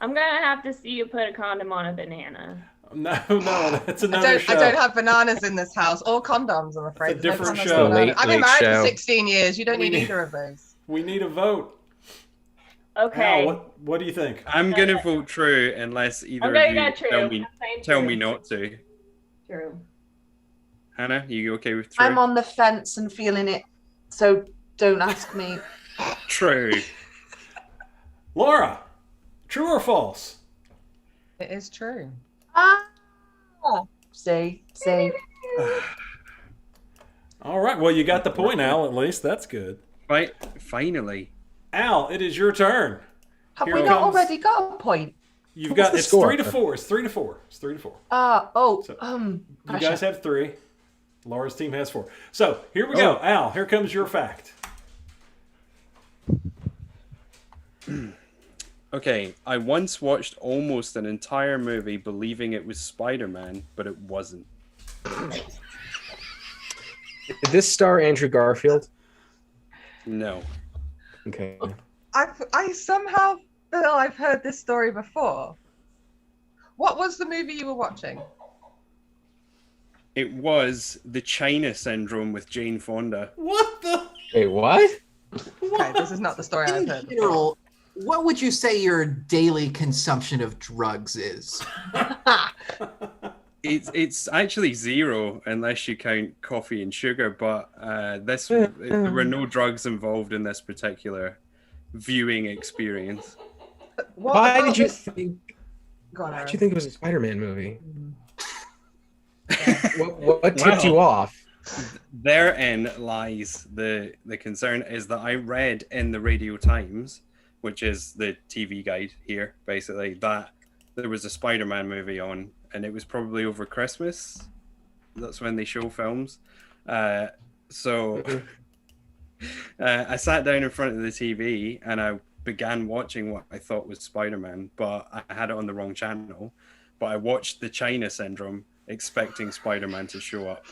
I'm gonna have to see you put a condom on a banana. No, that's another show. I don't have bananas in this house or condoms, I'm afraid. It's a different There's show. I've been Late married show. for 16 years. You don't need either of those. We need a vote. Okay. Al, what do you think? I'm gonna vote true unless either I'm gonna of go you true. tell me not to. True. Hannah, you okay with true? I'm on the fence and feeling it, so don't ask me. True. Laura, true or false? It is true. See. All right. Well, you got the point, Al. At least that's good. Right. Finally. Al, it is your turn. Have Here we not comes- already got a point? You've What's got the it's score? 3-4. It's 3-4. It's 3-4. So, You pressure. guys have 3. Laura's team has 4. So here we go. Al, here comes your fact. Okay, I once watched almost an entire movie believing it was Spider-Man, but it wasn't. Did this star Andrew Garfield? No. Okay. I somehow feel I've heard this story before. What was the movie you were watching? It was The China Syndrome with Jane Fonda. What the? Wait, what? Okay, this is not the story I've In heard before. general, what would you say your daily consumption of drugs is? It's actually 0 unless you count coffee and sugar, but there were no drugs involved in this particular viewing experience. What Why about did you this- think? Go on, Why Aaron. did you think it was a Spider-Man movie? Yeah. What tipped you off? Therein lies the concern is that I read in the Radio Times, which is the TV guide here, basically, that there was a Spider-Man movie on, and it was probably over Christmas. That's when they show films. So I sat down in front of the TV and I began watching what I thought was Spider-Man, but I had it on the wrong channel. But I watched The China Syndrome expecting Spider-Man to show up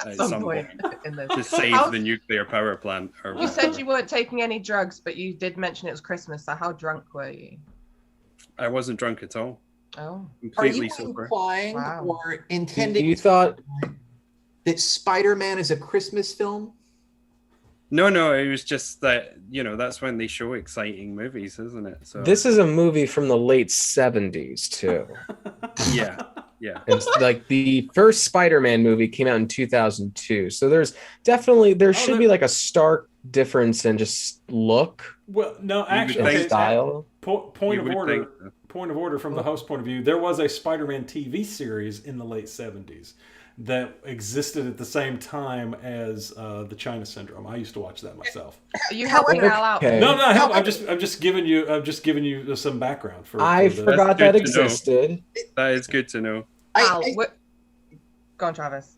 at Some point in this. to save How- the nuclear power plant. Or You said whatever. you weren't taking any drugs, but you did mention it was Christmas. So how drunk were you? I wasn't drunk at all. Oh, Are Completely you sober. implying Wow. or intending You thought that Spider-Man is a Christmas film? No, it was just that, that's when they show exciting movies, isn't it? So this is a movie from the late 70s too. yeah. And like the first Spider-Man movie came out in 2002. So there should be like a stark difference in just look Well, no, would actually, think okay, style. point You of would order. think so. Point of order from the host point of view. There was a Spider-Man TV series in the late 70s that existed at the same time as the China Syndrome. I used to watch that myself. are you helping Al out? Okay. No, I'm just giving you some background for. I for this. forgot That's that good to know. existed. That is good to know. Al, go on, Travis.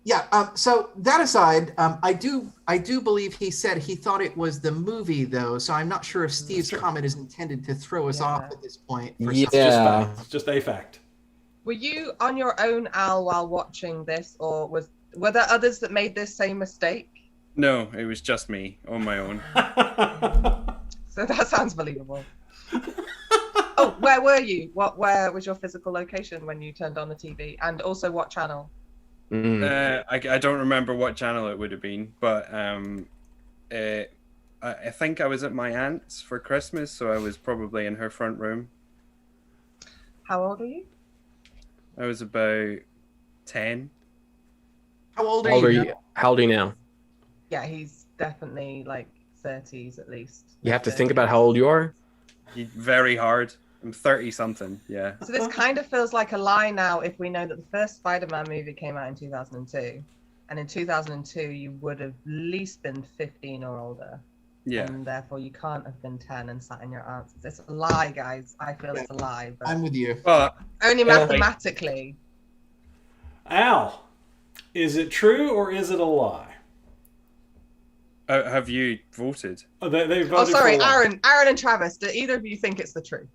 Yeah. So that aside, I do believe he said he thought it was the movie though. So I'm not sure if Steve's Sure. comment is intended to throw us Yeah. off at this point. For Yeah. It's just fact. It's just a fact. Were you on your own, Al, while watching this, or were there others that made this same mistake? No, it was just me on my own. So that sounds believable. Oh, where were you? Where was your physical location when you turned on the TV? And also what channel? Mm. I don't remember what channel it would have been, but I think I was at my aunt's for Christmas, so I was probably in her front room. How old are you? I was about 10. How old How old are are you? you? How old are you now? Yeah, he's definitely like 30s at least. You have to think about how old you are. Very hard. I'm 30 something. Yeah. So this kind of feels like a lie now if we know that the first Spider-Man movie came out in 2002. And in 2002, you would have at least been 15 or older. Yeah. And therefore, you can't have been 10 and sat in your aunt's. It's a lie, guys. I feel it's a lie, but I'm with you. But only Yeah. mathematically. Al, is it true or is it a lie? have you voted? Oh, they voted Oh, sorry, for a lie. Aaron and Travis. Do either of you think it's the truth?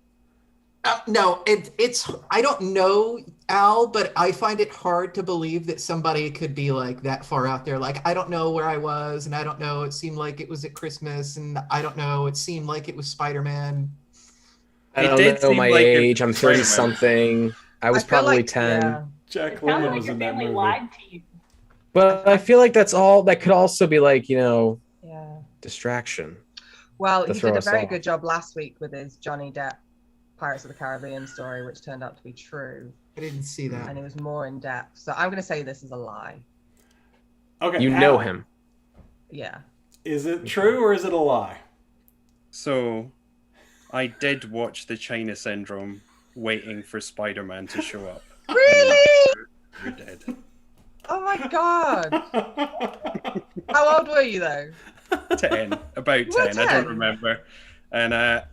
No, it's. I don't know, Al, but I find it hard to believe that somebody could be like that far out there. Like, I don't know where I was, and I don't know. It seemed like it was at Christmas, and I don't know. It seemed like it was Spider-Man. I It don't did know seem my like it age. I'm was 30 Spider-Man. something. I was I feel probably like- 10. yeah. Jack It sounds Lemmon like was your in that family movie. lied to you. But I feel like that could also be like, Yeah. distraction. Well, To he throw did a us very off. good job last week with his Johnny Depp Pirates of the Caribbean story, which turned out to be true, I didn't see that. and it was more in depth. So I'm going to say this is a lie. Okay, You Al, know him. Yeah. Is it true or is it a lie? So I did watch The China Syndrome waiting for Spider-Man to show up. Really? You did. Oh my god. How old were you though? about You were 10. I don't 10. remember. And I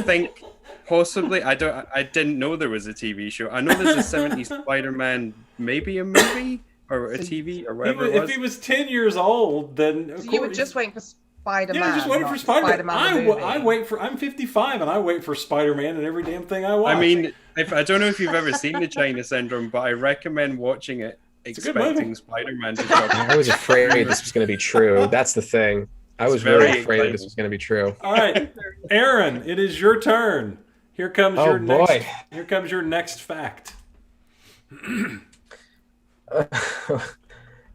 think possibly I didn't know there was a TV show. I know there's a 70s Spider-Man, maybe a movie or a TV or whatever it was. If he was 10 years old, then of So you were course- just waiting for Spider-Man. Yeah, just waiting for not Spider-Man. the movie. I'm 55 and I wait for Spider-Man in every damn thing I watch. I mean, I don't know if you've ever seen the China Syndrome, but I recommend watching it a good movie. expecting Spider-Man to drop. I was afraid this was going to be true. That's the thing. I was very really afraid exciting. this was going to be true. All right, Aaron, it is your turn. Here comes Oh, your next. boy. Here comes your next fact.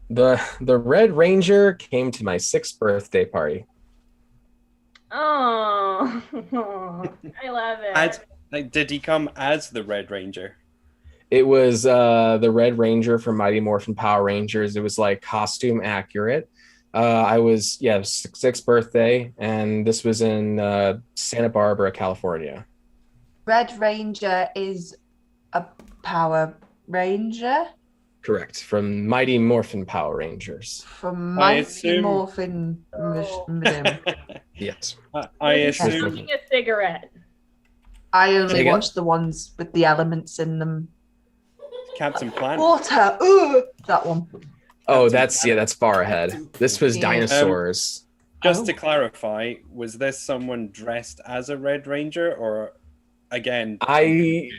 The Red Ranger came to my 6th birthday party. Oh, I love it. Did he come as the Red Ranger? It was the Red Ranger from Mighty Morphin Power Rangers. It was like costume accurate. I was 6th birthday, and this was in Santa Barbara, California. Red Ranger is a Power Ranger Correct, from Mighty Morphin Power Rangers. from I Mighty assume- Morphin. Yes. I He's assume. smoking a cigarette. I Say only again? watched the ones with the elements in them. Captain Planet. Water, that one. Oh, that's far ahead. This was Yeah. dinosaurs. Just Oh. to clarify, was this someone dressed as a Red Ranger, or again? I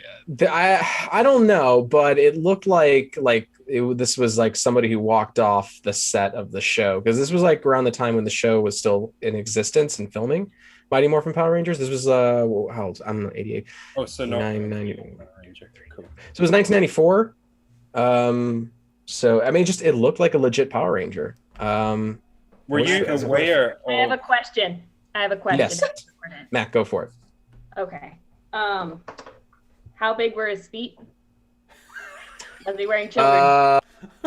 don't know, but it looked like this was like somebody who walked off the set of the show, because this was like around the time when the show was still in existence and filming. Mighty Morphin Power Rangers. This was how old? I'm 88. Oh, so not 90. Red Ranger. Cool. So it was 1994. So I mean, it looked like a legit Power Ranger. Were What's you the- aware? I have a Of, question. Yes. Matt, go for it. Okay. How big were his feet? Was he wearing children?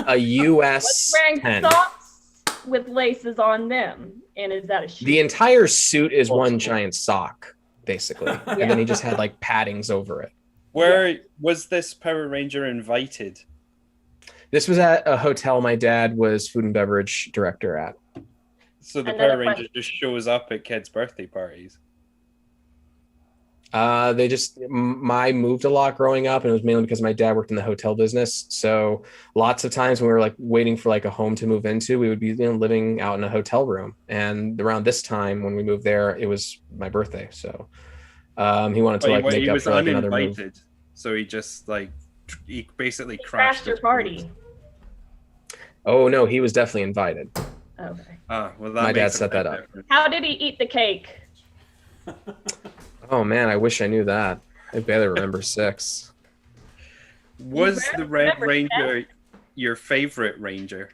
A US Was he wearing 10. socks with laces on them? And is that a shoe? The entire suit is one giant sock, basically, and then he just had like paddings over it. where was this Power Ranger invited? This was at a hotel my dad was food and beverage director at. So the Another Power Ranger question. just shows up at kids' birthday parties. I moved a lot growing up, and it was mainly because my dad worked in the hotel business. So lots of times when we were like waiting for like a home to move into, we would be living out in a hotel room. And around this time when we moved there, it was my birthday. So he wanted to like make he up was for like another move. uninvited, so he just he basically He crashed crashed your his party. Oh no, he was definitely invited. Okay. Well, that My dad makes a set big that up. difference. How did he eat the cake? Oh man, I wish I knew that. I barely remember 6. Was the Red Remember Ranger your favorite Ranger?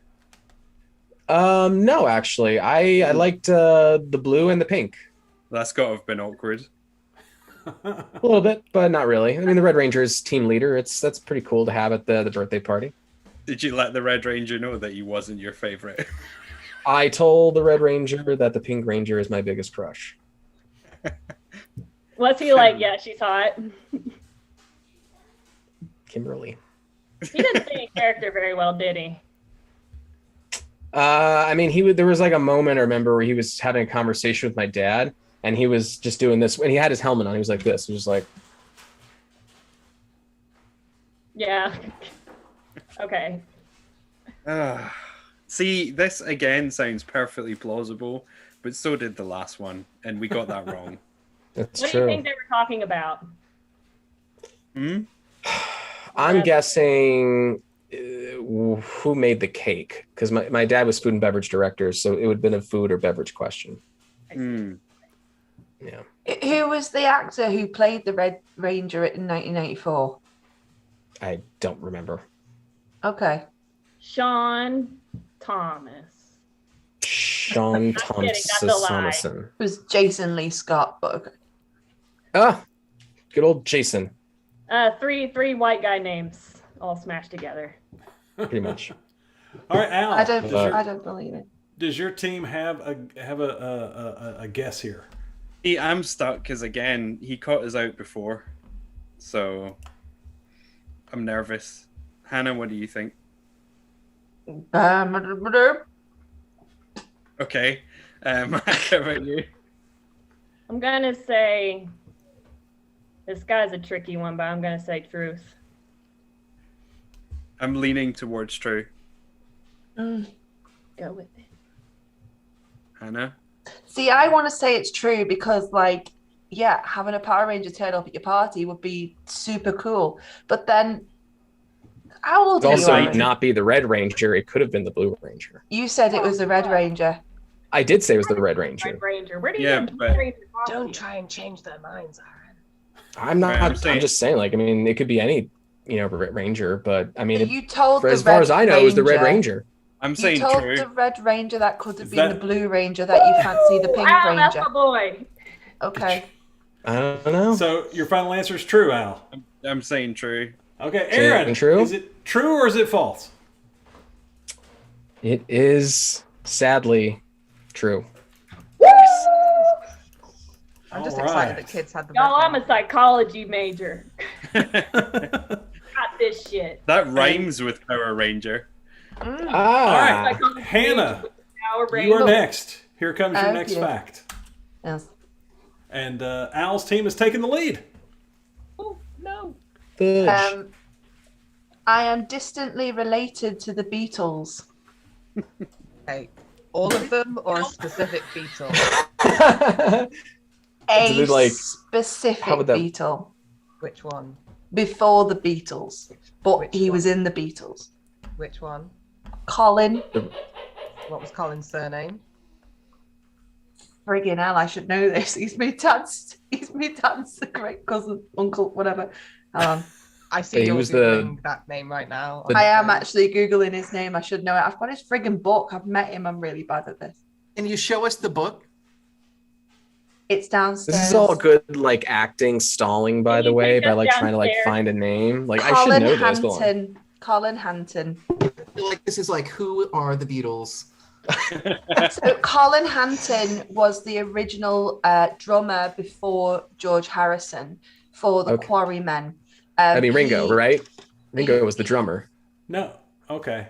No, actually, I liked the blue and the pink That's got to have been awkward. a little bit, but not really. I mean, the Red Ranger is team leader. That's pretty cool to have at the birthday party. Did you let the Red Ranger know that he wasn't your favorite? I told the Red Ranger that the Pink Ranger is my biggest crush. Was he like, yeah, she's hot? Kimberly. He didn't stay in character very well, did he? I mean, there was like a moment I remember where he was having a conversation with my dad, and he was just doing this. When he had his helmet on, he was like this. He was like, Yeah. Okay. See, this again sounds perfectly plausible, but so did the last one, and we got that wrong. "That's What do you true." think they were talking about? Hmm? I'm guessing who made the cake, because my dad was food and beverage director, so it would have been a food or beverage question. Hmm. Yeah. Who was the actor who played the Red Ranger in 1984? I don't remember. Okay. Sean Thomas. Sean I'm kidding, that's a lie. Thomason. It was Jason Lee Scott, but okay. Ah, good old Jason, Three white guy names all smashed together. pretty much. All right, Al. I don't believe it. Does your team have a guess here? See, I'm stuck because again, he caught us out before, so I'm nervous. Hannah, what do you think? Okay. How about you? I'm gonna say this guy's a tricky one, but I'm gonna say truth. I'm leaning towards true. Go with it. Hannah? See, I want to say it's true because, like, yeah, having a Power Ranger turn up at your party would be super cool. But then, how old It are you? also Aaron? might not be the Red Ranger. It could have been the Blue Ranger. You said it was the Red Ranger. I did say it was the Red Ranger. Red Ranger. Where do you Yeah, get but- Red Ranger costume? Don't try and change their minds, Aaron. I'm not. Right, I'm I'm saying- just saying. Like, I mean, it could be any, Ranger. But I mean, You told for the as far Red as I know, it was the Red Ranger- Ranger. I'm You saying told true. the Red Ranger that could have Is been that- the Blue Ranger that you fancy the Pink Wow, that's Ranger. my boy. Okay. I don't know. So your final answer is true, Al. I'm saying true. Okay, Aaron. True? Is it true or is it false? It is sadly true. I'm just All excited right. that kids had the Y'all, red I'm a psychology major. Got this shit. That rhymes with Power Ranger. All Ah, right, Psychology Hannah, major with Power you are Ranger. next. Here comes your Oh, next dear. fact. Yes. And Al's team has taken the lead. Oh, no. fudge. I am distantly related to the Beatles. Okay. All of them or a specific Beatle? A Did it, like- specific how would that- Beatle. Which one? Before the Beatles. But Which he one? was in the Beatles. Which one? Colin. What was Colin's surname? Friggin' hell, I should know this. He's my dad's great cousin, uncle, whatever. I see He you're was the- googling that name right now. The- I am actually Googling his name. I should know it. I've got his friggin' book. I've met him. I'm really bad at this. Can you show us the book? It's downstairs. This is all good, like acting, stalling, by Can the you way, take by us like trying to like downstairs? find a name. Like I should Colin know this. Go on. Hanton. Colin Hanton. I feel like this is like, who are the Beatles? So Colin Hanton was the original drummer before George Harrison for the Okay. Quarrymen. I mean Ringo, he- right? Ringo was the drummer. No. Okay.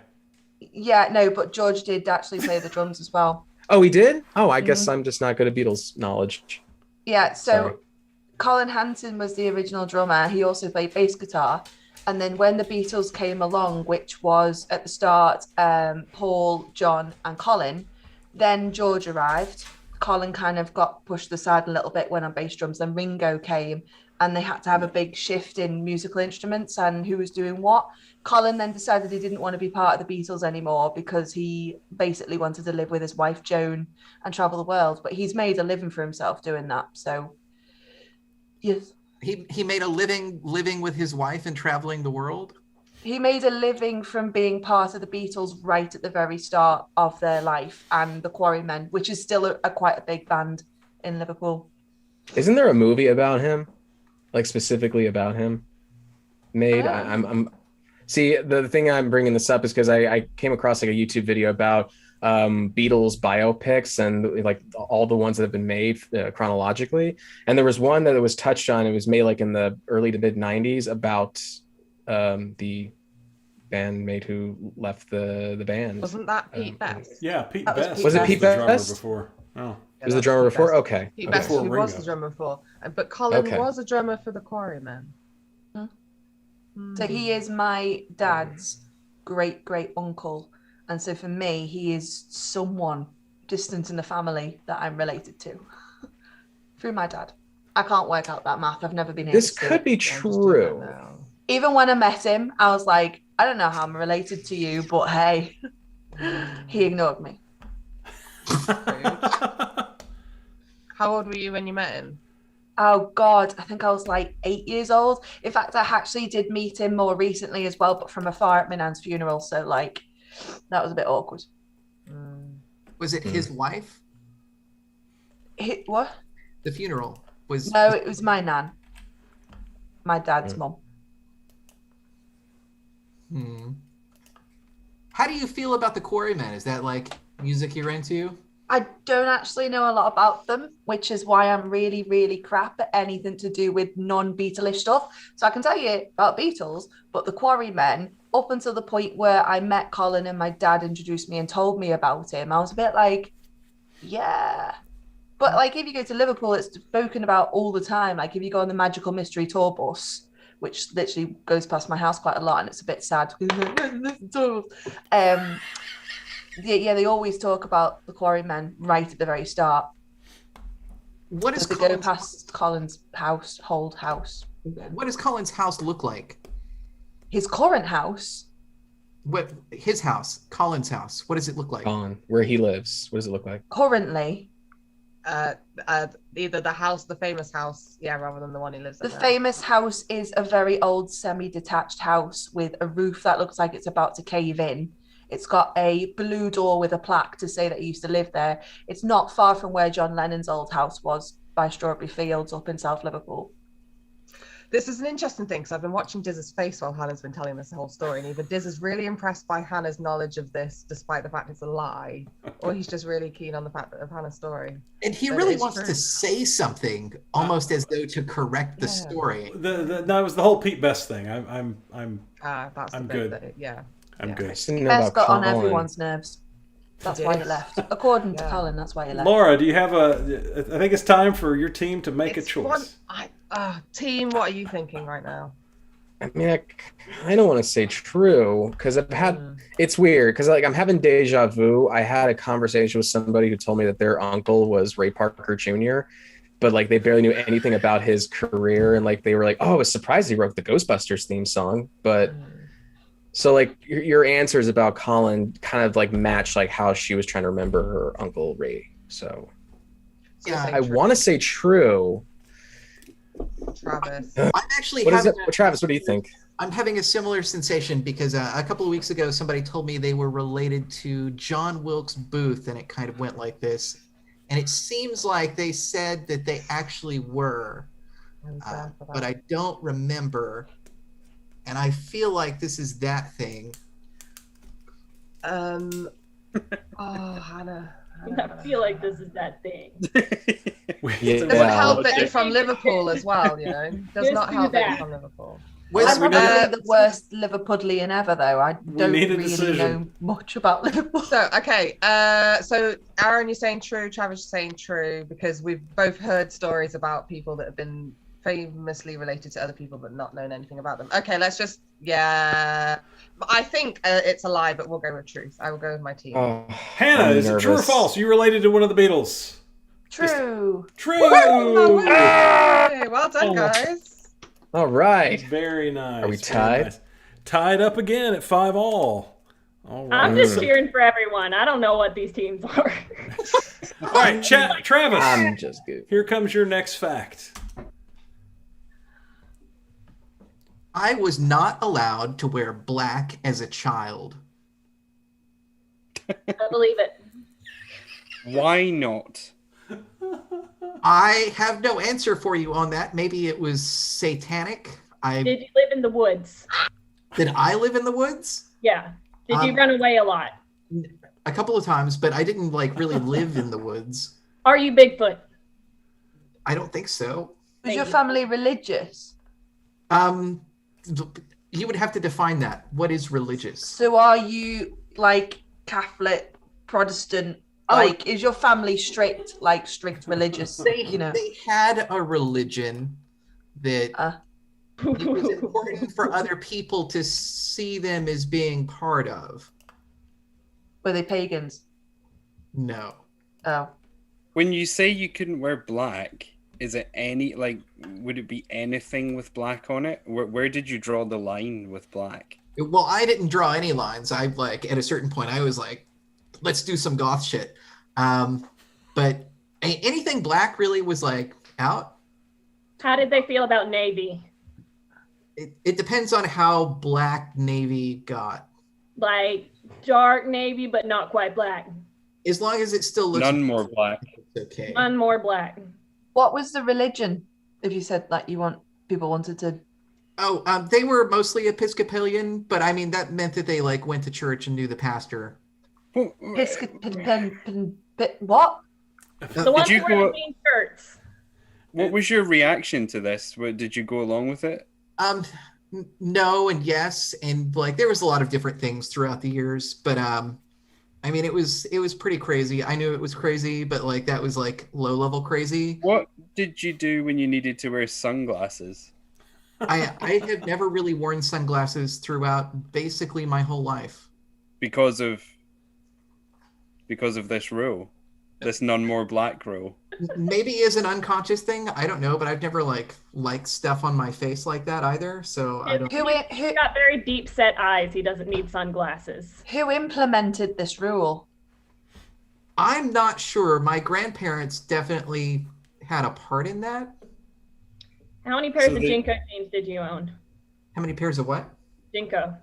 Yeah, no, but George did actually play the drums as well. Oh, he did? Oh, I guess I'm just not good at Beatles knowledge. Yeah, so Sorry. Colin Hanton was the original drummer. He also played bass guitar. And then when the Beatles came along, which was at the start Paul, John, and Colin, then George arrived. Colin kind of got pushed aside a little bit, went on bass drums. Then Ringo came, and they had to have a big shift in musical instruments and who was doing what. Colin then decided he didn't want to be part of the Beatles anymore because he basically wanted to live with his wife Joan and travel the world. But he's made a living for himself doing that. So, yes. He made a living with his wife and traveling the world. He made a living from being part of the Beatles right at the very start of their life and the Quarrymen, which is still a quite a big band in Liverpool. Isn't there a movie about him? Like specifically about him? Made? I'm see, the thing I'm bringing this up is because I came across like a YouTube video about Beatles biopics and like all the ones that have been made chronologically. And there was one that it was touched on. It was made like in the early to mid 90s about the bandmate who left the band. Wasn't that Pete Best? Yeah, Pete That was Best. Pete Was it Pete the drummer Best? before. Oh. Was the drummer before? Okay. Pete Okay. Best, Before who was Ringo. the drummer before. But Colin Okay. was a drummer for the Quarrymen. So he is my dad's great uncle. And so for me, he is someone distant in the family that I'm related to through my dad. I can't work out that math. I've never been able This to. could be I'm just doing true. that now. Even when I met him, I was like, I don't know how I'm related to you, but hey, he ignored me. How old were you when you met him? Oh God, I think I was like 8 years old. In fact, I actually did meet him more recently as well, but from afar at my nan's funeral. So like, that was a bit awkward. Was it his wife? What? The funeral was. No, it was my nan, my dad's mum. How do you feel about the Quarrymen? Is that like music you're into? I don't actually know a lot about them, which is why I'm really, really crap at anything to do with non-Beatlish stuff. So I can tell you about Beatles, but the Quarrymen, up until the point where I met Colin and my dad introduced me and told me about him, I was a bit like, Yeah. But like if you go to Liverpool, it's spoken about all the time. Like if you go on the Magical Mystery Tour bus, which literally goes past my house quite a lot, and it's a bit sad. Yeah, they always talk about the Quarrymen right at the very start. What is They go Colin's, past Colin's house, old house. what does Colin's house look like? His current house. What his house, Colin's house? What does it look like? Gone. Where he lives. What does it look like? Currently, Either the house, the famous house, yeah, rather than the one he lives the in. now. famous house is a very old semi-detached house with a roof that looks like it's about to cave in. It's got a blue door with a plaque to say that he used to live there. It's not far from where John Lennon's old house was by Strawberry Fields up in South Liverpool. This is an interesting thing because I've been watching Diz's face while Hannah's been telling this whole story, and either Diz is really impressed by Hannah's knowledge of this, despite the fact it's a lie, or he's just really keen on the fact of Hannah's story. And he But really it's wants true. to say something, almost as though to correct the Yeah. story. No, it was the whole Pete Best thing. I'm That's I'm the good. bit that, yeah. I'm Yeah. I good. just didn't know Best about got on Colin. everyone's nerves. That's why he did. left. According to Yeah. Colin, that's why he left. Laura, do you have I think it's time for your team to make a It's choice. team, what are you thinking right now? I mean, I don't want to say true because I've had. Mm. It's weird because like I'm having deja vu. I had a conversation with somebody who told me that their uncle was Ray Parker Jr., but like they barely knew anything about his career, and like they were like, "Oh, I was surprised he wrote the Ghostbusters theme song." But so like your answers about Colin kind of like match like how she was trying to remember her uncle Ray. So Yeah, I want to say true. Travis. I'm actually What is having it, Travis? What do you think? I'm having a similar sensation because a couple of weeks ago somebody told me they were related to John Wilkes Booth, and it kind of went like this. And it seems like they said that they actually were, but I don't remember. And I feel like this is that thing. Hannah. I feel like this is that thing. Yeah. Does it help that you're from Liverpool as well, you know? Does Just not do help that that. you're from Liverpool. I'm we probably need- the worst Liverpudlian ever, though. I We don't need a really decision. know much about Liverpool. So, okay, so Aaron, you're saying true, Travis, you're saying true, because we've both heard stories about people that have been famously related to other people but not known anything about them. Okay, let's just, I think it's a lie, but we'll go with truth. I will go with my team. Oh, Hannah, I'm is it true or nervous. false? You related to one of the Beatles? True. True. Hey, well done, guys. All right. Very nice. Are we very tied? nice. Tied up again at 5-all. All right. I'm just cheering for everyone. I don't know what these teams are. All right, Travis. I'm just good. Here comes your next fact. I was not allowed to wear black as a child. I believe it. Why not? I have no answer for you on that. Maybe it was satanic. Did you live in the woods? Did I live in the woods? Yeah. Did you run away a lot? A couple of times, but I didn't like really live in the woods. Are you Bigfoot? I don't think so. Was your family religious? You would have to define that. What is religious? So are you like Catholic, Protestant? Like, is your family strict religious? They had a religion that it was important for other people to see them as being part of. Were they pagans? No. Oh. When you say you couldn't wear black, is it would it be anything with black on it? Where did you draw the line with black? Well, I didn't draw any lines. I at a certain point, I was like, let's do some goth shit. But anything black really was like out. How did they feel about Navy? It depends on how black Navy got. Like dark Navy, but not quite black. As long as it still looks None more black. it's okay. None more black. What was the religion? If you said like people wanted to. Oh, they were mostly Episcopalian, but I mean that meant that they like went to church and knew the pastor. What? The ones you who wear go- the green shirts. What was your reaction to this? Did you go along with it? No and yes, and like there was a lot of different things throughout the years, but I mean, it was pretty crazy. I knew it was crazy, but like that was like low level crazy. What did you do when you needed to wear sunglasses? I have never really worn sunglasses throughout basically my whole life. Because of this rule, this none more black rule. Maybe is an unconscious thing. I don't know, but I've never like liked stuff on my face like that either. So I don't. He's got very deep set eyes. He doesn't need sunglasses. Who implemented this rule? I'm not sure. My grandparents definitely had a part in that. How many pairs of Jinko jeans did you own? How many pairs of what? Jinko.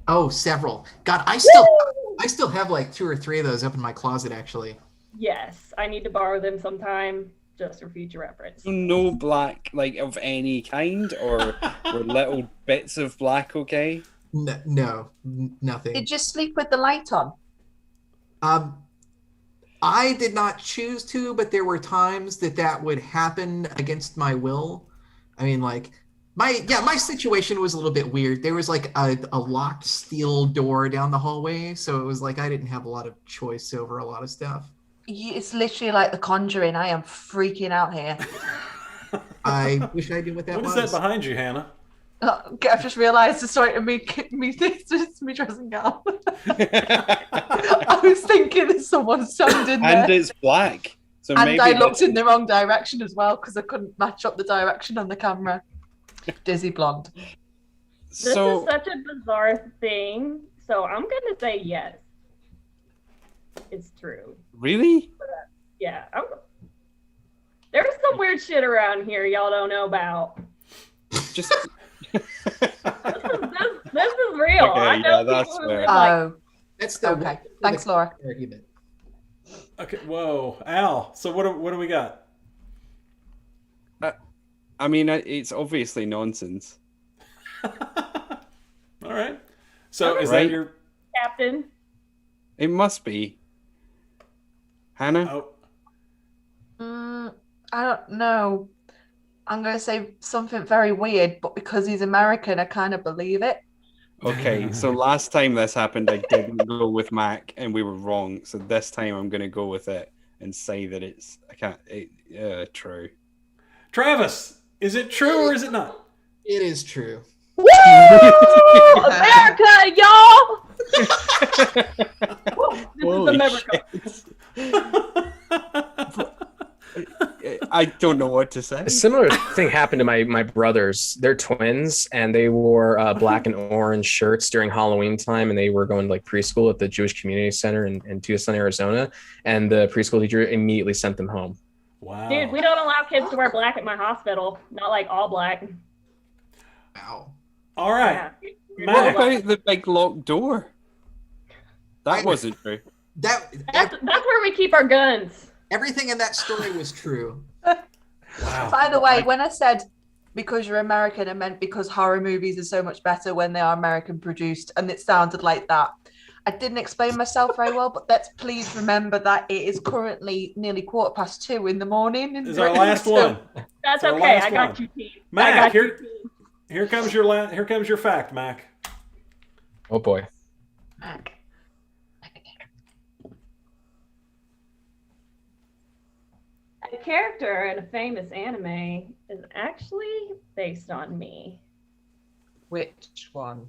Oh, several. God, I still have like 2 or 3 of those up in my closet actually. Yes, I need to borrow them sometime just for future reference. No black, like of any kind, or were little bits of black okay? No, nothing. Did you sleep with the light on? I did not choose to, but there were times that would happen against my will. I mean, like my situation was a little bit weird. There was like a locked steel door down the hallway, so it was like I didn't have a lot of choice over a lot of stuff. It's literally like The Conjuring. I am freaking out here. I wish I knew what that was. What is that behind you, Hannah? I've just realised it's starting to me dressing gown. I was thinking there's someone's tongue in there. And it's black. So And maybe I looked in the wrong direction as well because I couldn't match up the direction on the camera. Dizzy blonde. This is such a bizarre thing, so I'm gonna say yes. It's true. Really? Yeah. There's some weird shit around here y'all don't know about. Just This is real. Okay, I know yeah, that's people who fair. are like, That's the Okay. Thanks, Laura. argument. Okay, whoa, Al. So what do we got? I mean, it's obviously nonsense. All right. So is Right. that your? Captain. It must be. Hannah? Oh, I don't know. I'm going to say something very weird, but because he's American, I kind of believe it. Okay, so last time this happened, I didn't go with Mac, and we were wrong. So this time, I'm going to go with it and say that it's true. Travis, is it true or is it not? It is true. Woo! America, y'all! This Holy is America. I don't know what to say. A similar thing happened to my brothers. They're twins, and they wore black and orange shirts during Halloween time, and they were going to like preschool at the Jewish Community Center in Tucson, Arizona. And the preschool teacher immediately sent them home. Wow. Dude, we don't allow kids to wear black at my hospital. Not like all black. Wow. All right. Yeah. Mac. What about the big locked door? That wasn't true. That's where we keep our guns. Everything in that story was true. Wow. By the way, when I said because you're American, I meant because horror movies are so much better when they are American produced, and it sounded like that. I didn't explain myself very well, but let's please remember that it is currently nearly 2:15 in the morning. This is our last one. That's It's our okay. last I got one. you, team. Mac, here comes your fact, Mac. Oh boy. A character in a famous anime is actually based on me. Which one?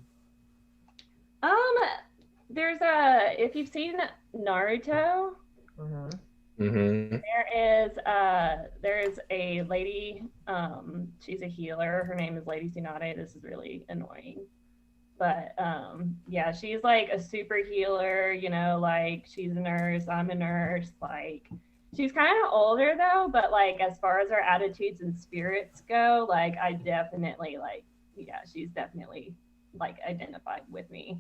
There's if you've seen Naruto, Mm-hmm. there is a lady, she's a healer. Her name is Lady Tsunade. This is really annoying. But yeah, she's like a super healer, you know, like she's a nurse, I'm a nurse, like she's kind of older though, but like as far as her attitudes and spirits go, like I definitely she's definitely like identified with me.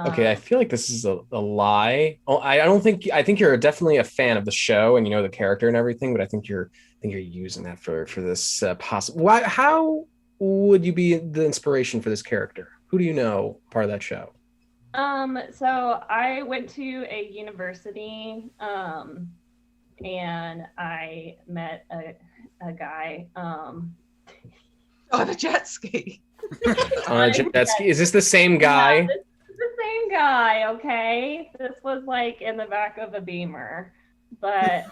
Okay, I feel like this is a lie. Oh, I think you're definitely a fan of the show and you know the character and everything, but I think you're using that for this possible. Why? How would you be the inspiration for this character? Who do you know part of that show? So I went to a university, and I met a guy. On a jet ski. On a jet ski. Is this the same guy? Yeah, this is the same guy, okay? This was like in the back of a Beamer. But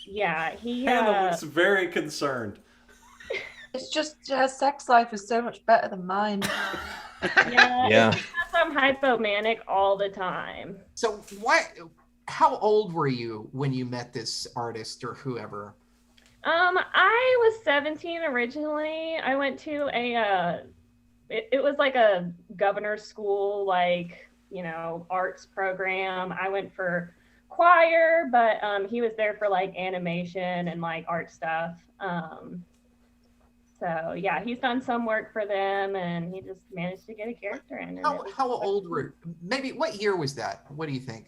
yeah, he Hannah looks very concerned. It's just her sex life is so much better than mine. yeah. I'm hypomanic all the time. So how old were you when you met this artist or whoever? I was 17 originally. I went to it was like a governor's school, like, you know, arts program. I went for choir, but he was there for like animation and like art stuff. So yeah, he's done some work for them, and he just managed to get a character in. How old were? Maybe what year was that? What do you think?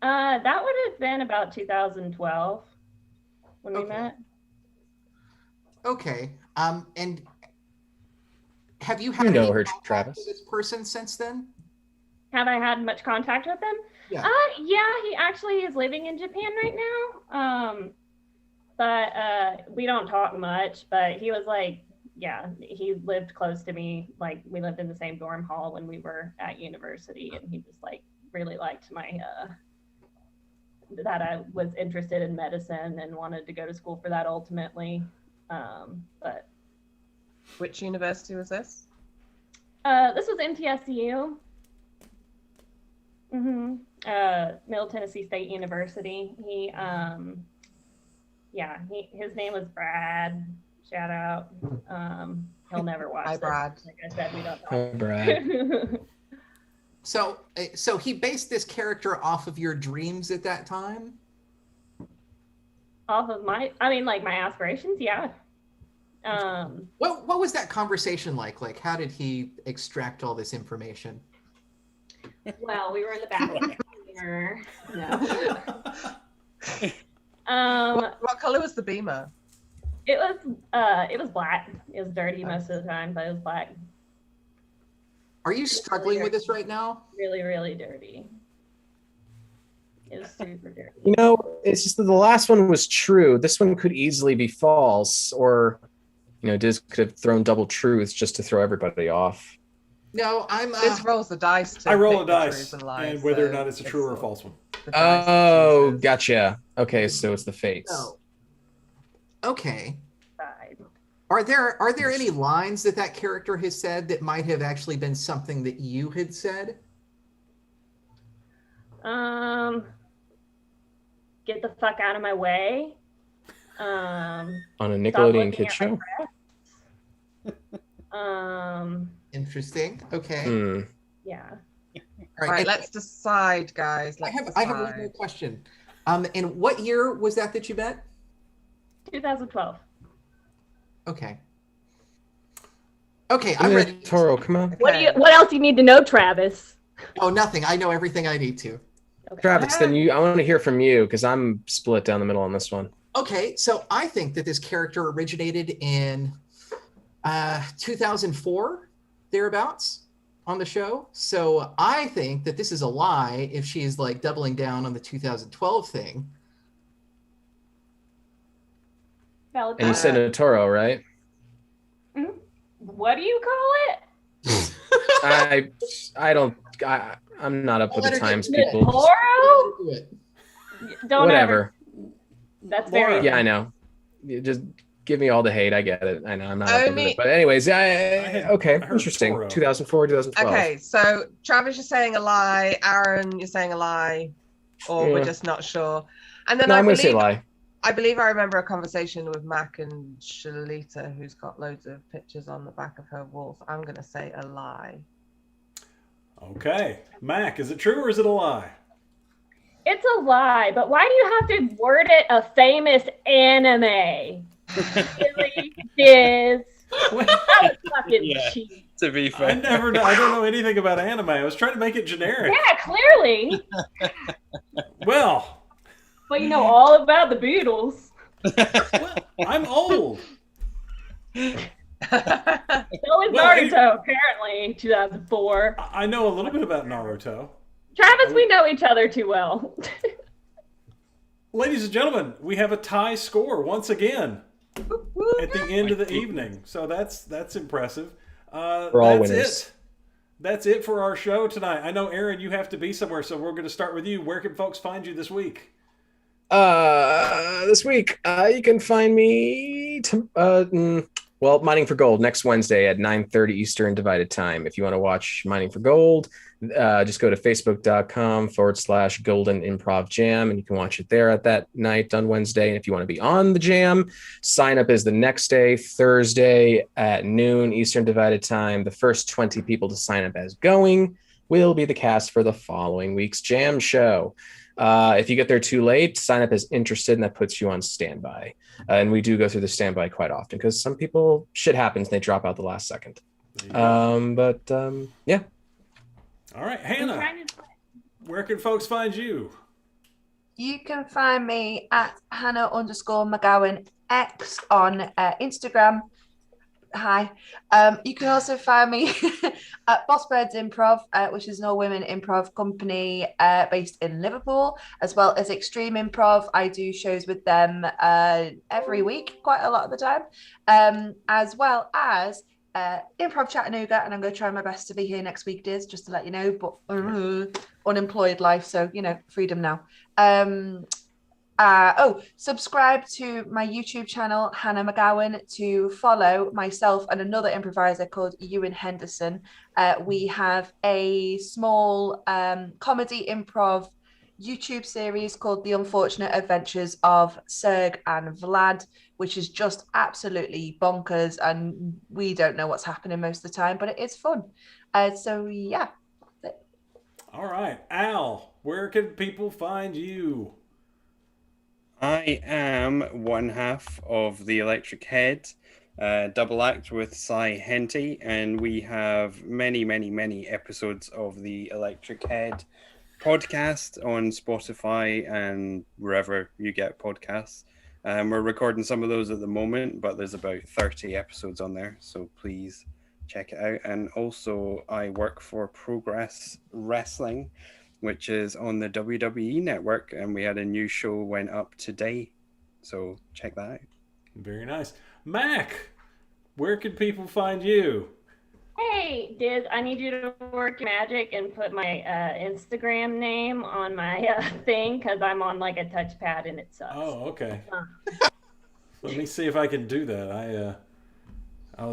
That would have been about 2012 when we met. Okay. And have you had You know any her, contact Travis. with this person since then? Have I had much contact with him? Yeah. Yeah, he actually is living in Japan right now. But we don't talk much, but he was like, yeah, he lived close to me. Like, we lived in the same dorm hall when we were at university, and he just like really liked my that I was interested in medicine and wanted to go to school for that ultimately. But Which university was this? this was MTSU. Middle Tennessee State University. His name was Brad. Shout out. He'll never watch Hi, this. Brad. Like I said, we don't talk. Hi, Brad. So he based this character off of your dreams at that time? Off of my aspirations, yeah. What was that conversation like? Like, how did he extract all this information? Well, we were in the back of the Beamer. No. What color was the Beamer? It was black. It was dirty most of the time, but it was black. Are you struggling with this right now? Really, really dirty. It was super dirty. You know, it's just that the last one was true. This one could easily be false, or, you know, Diz could have thrown double truths just to throw everybody off. No, I'm. This rolls the dice. I roll pick a the dice, truth and lies, and whether or so not it's a true or a false one. the dice that Oh, chooses. gotcha. Okay, so it's the fakes. No. Okay. Side. Are there any lines that character has said that might have actually been something that you had said? Get the fuck out of my way. On a Stop Nickelodeon looking kid at show? my breasts. Interesting. Okay. Hmm. Yeah. All Right, and let's decide, guys. I Let's have one more decide. question. And what year was that you met? 2012. Okay. Okay, I'm ready. Toro, come on. Okay. What else do you need to know, Travis? Oh, nothing. I know everything I need to. Okay. Travis, then I want to hear from you because I'm split down the middle on this one. Okay, so I think that this character originated in 2004, thereabouts, on the show. So I think that this is a lie if she is like doubling down on the 2012 thing. Valid And you point. said a Toro, right? What do you call it? I'm not up with Let the her times, get people. Toro? Do it. Don't Whatever. That's Laura. very. Yeah, I know. You just give me all the hate. I get it. I know I'm not up with Only- it. But anyways, I okay, heard interesting. Toro. 2004, 2012. Okay, so Travis, you're saying a lie. Aaron, you're saying a lie, or we're Yeah. just not sure. And then No, I I'm going to say believe lie. I remember a conversation with Mac and Shalita, who's got loads of pictures on the back of her wall. So I'm going to say a lie. Okay. Mac, is it true or is it a lie? It's a lie, but why do you have to word it a famous anime? Really? Diz? That was fucking Yeah. cheap. To be fair. I don't know anything about anime. I was trying to make it generic. Yeah, clearly. Well, But you know all about the Beatles. I'm old. So is Well, Naruto, apparently, 2004. I know a little bit about Naruto. Travis, we know each other too well. Ladies and gentlemen, we have a tie score once again at the end of the evening. So that's impressive. We're all that's winners. it. that's it for our show tonight. I know, Aaron, you have to be somewhere, so we're going to start with you. Where can folks find you this week? This week, you can find me Mining for Gold next Wednesday at 9:30 Eastern Divided Time. If you want to watch Mining for Gold, just go to facebook.com/Golden Improv Jam, and you can watch it there at that night on Wednesday. And if you want to be on the jam, sign up is the next day, Thursday at noon Eastern Divided Time. The first 20 people to sign up as going will be the cast for the following week's jam show. If you get there too late, sign up as interested, and that puts you on standby. And we do go through the standby quite often because some people, shit happens, and they drop out the last second. Yeah. All right, Hannah, where can folks find you? You can find me at Hannah_McGowan X on Instagram. Hi. You can also find me at Boss Birds Improv, which is an all-women improv company based in Liverpool, as well as Extreme Improv. I do shows with them every week, quite a lot of the time, as well as Improv Chattanooga, and I'm going to try my best to be here next week, Diz, just to let you know, but unemployed life, so, freedom now. Subscribe to my YouTube channel, Hannah McGowan, to follow myself and another improviser called Ewan Henderson. We have a small comedy improv YouTube series called The Unfortunate Adventures of Serg and Vlad, which is just absolutely bonkers, and we don't know what's happening most of the time, but it is fun. Yeah. All right, Al, where can people find you? I am one half of the Electric Head, double act with Cy Henty, and we have many, many, many episodes of the Electric Head podcast on Spotify and wherever you get podcasts. We're recording some of those at the moment, but there's about 30 episodes on there, so please check it out. And also, I work for Progress Wrestling, which is on the WWE network, and we had a new show went up today, so check that out. Very nice. Mac, where can people find you? Hey, Diz, I need you to work your magic and put my Instagram name on my thing, because I'm on like a touchpad and it sucks. Oh, okay. Let me see if I can do that.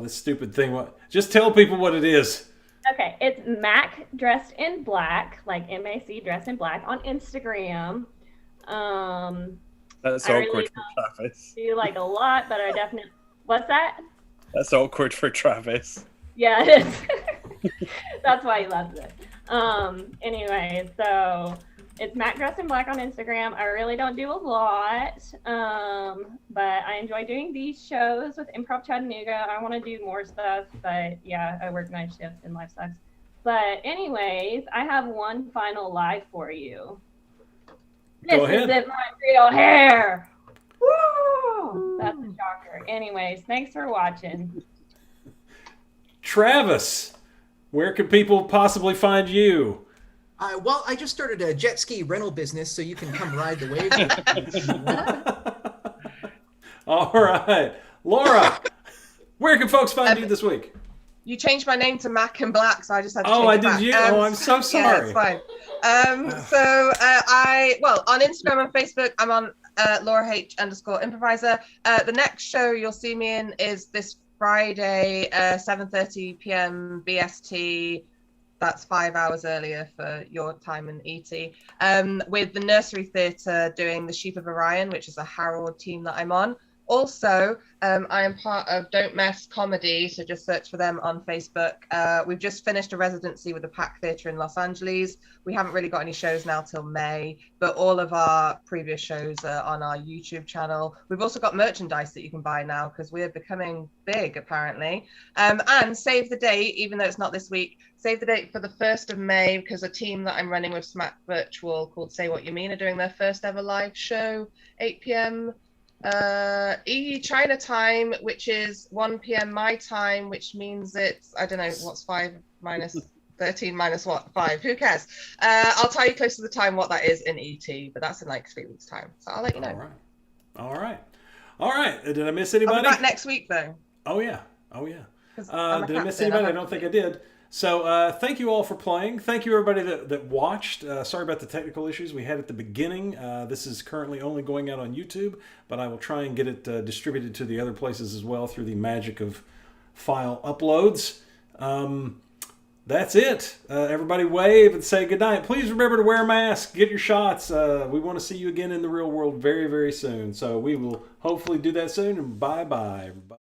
This stupid thing. What? Just tell people what it is. Okay, it's Mac dressed in black, like MAC dressed in black on Instagram. That's I awkward really for Travis. do like a lot, but I definitely. What's that? That's awkward for Travis. Yeah, it is. That's why he loves it. Anyway, so it's Mac dressed in black on Instagram. I really don't do a lot, but I enjoy doing these shows with Improv Chattanooga. I want to do more stuff, but yeah, I work night shift and life sucks. But anyways, I have one final lie for you. This isn't my real hair. Woo! That's a shocker. Anyways, thanks for watching. Travis, where can people possibly find you? Well, I just started a jet ski rental business, so you can come ride the wave. All right. Laura, where can folks find you this week? You changed my name to Mac and Black, so I just had to change I it back. did you? I'm so sorry. Yeah, it's fine. On Instagram and Facebook, I'm on Laura H_improviser. The next show you'll see me in is this Friday, 7:30 p.m. BST. That's 5 hours earlier for your time in ET. With the Nursery Theatre doing The Sheep of Orion, which is a Harold team that I'm on. Also, I am part of Don't Mess Comedy, so just search for them on Facebook. We've just finished a residency with the Pack Theatre in Los Angeles. We haven't really got any shows now till May, but all of our previous shows are on our YouTube channel. We've also got merchandise that you can buy now because we're becoming big, apparently. And save the date, even though it's not this week, save the date for the 1st of May because a team that I'm running with Smack Virtual called Say What You Mean are doing their first ever live show, 8 p.m. China time, which is 1 p.m. my time, which means it's, I don't know, what's 5 minus 13 minus what? 5. Who cares? I'll tell you close to the time what that is in ET, but that's in like 3 weeks' time. So I'll let you know. All right. Did I miss anybody? I'll be back next week, though. Oh, yeah. Did I miss anybody? I don't think I did. So thank you all for playing. Thank you everybody that watched. Sorry about the technical issues we had at the beginning. This is currently only going out on YouTube, but I will try and get it distributed to the other places as well through the magic of file uploads. That's it. Everybody wave and say goodnight. Please remember to wear a mask. Get your shots. We want to see you again in the real world very, very soon. So we will hopefully do that soon. And bye-bye, everybody.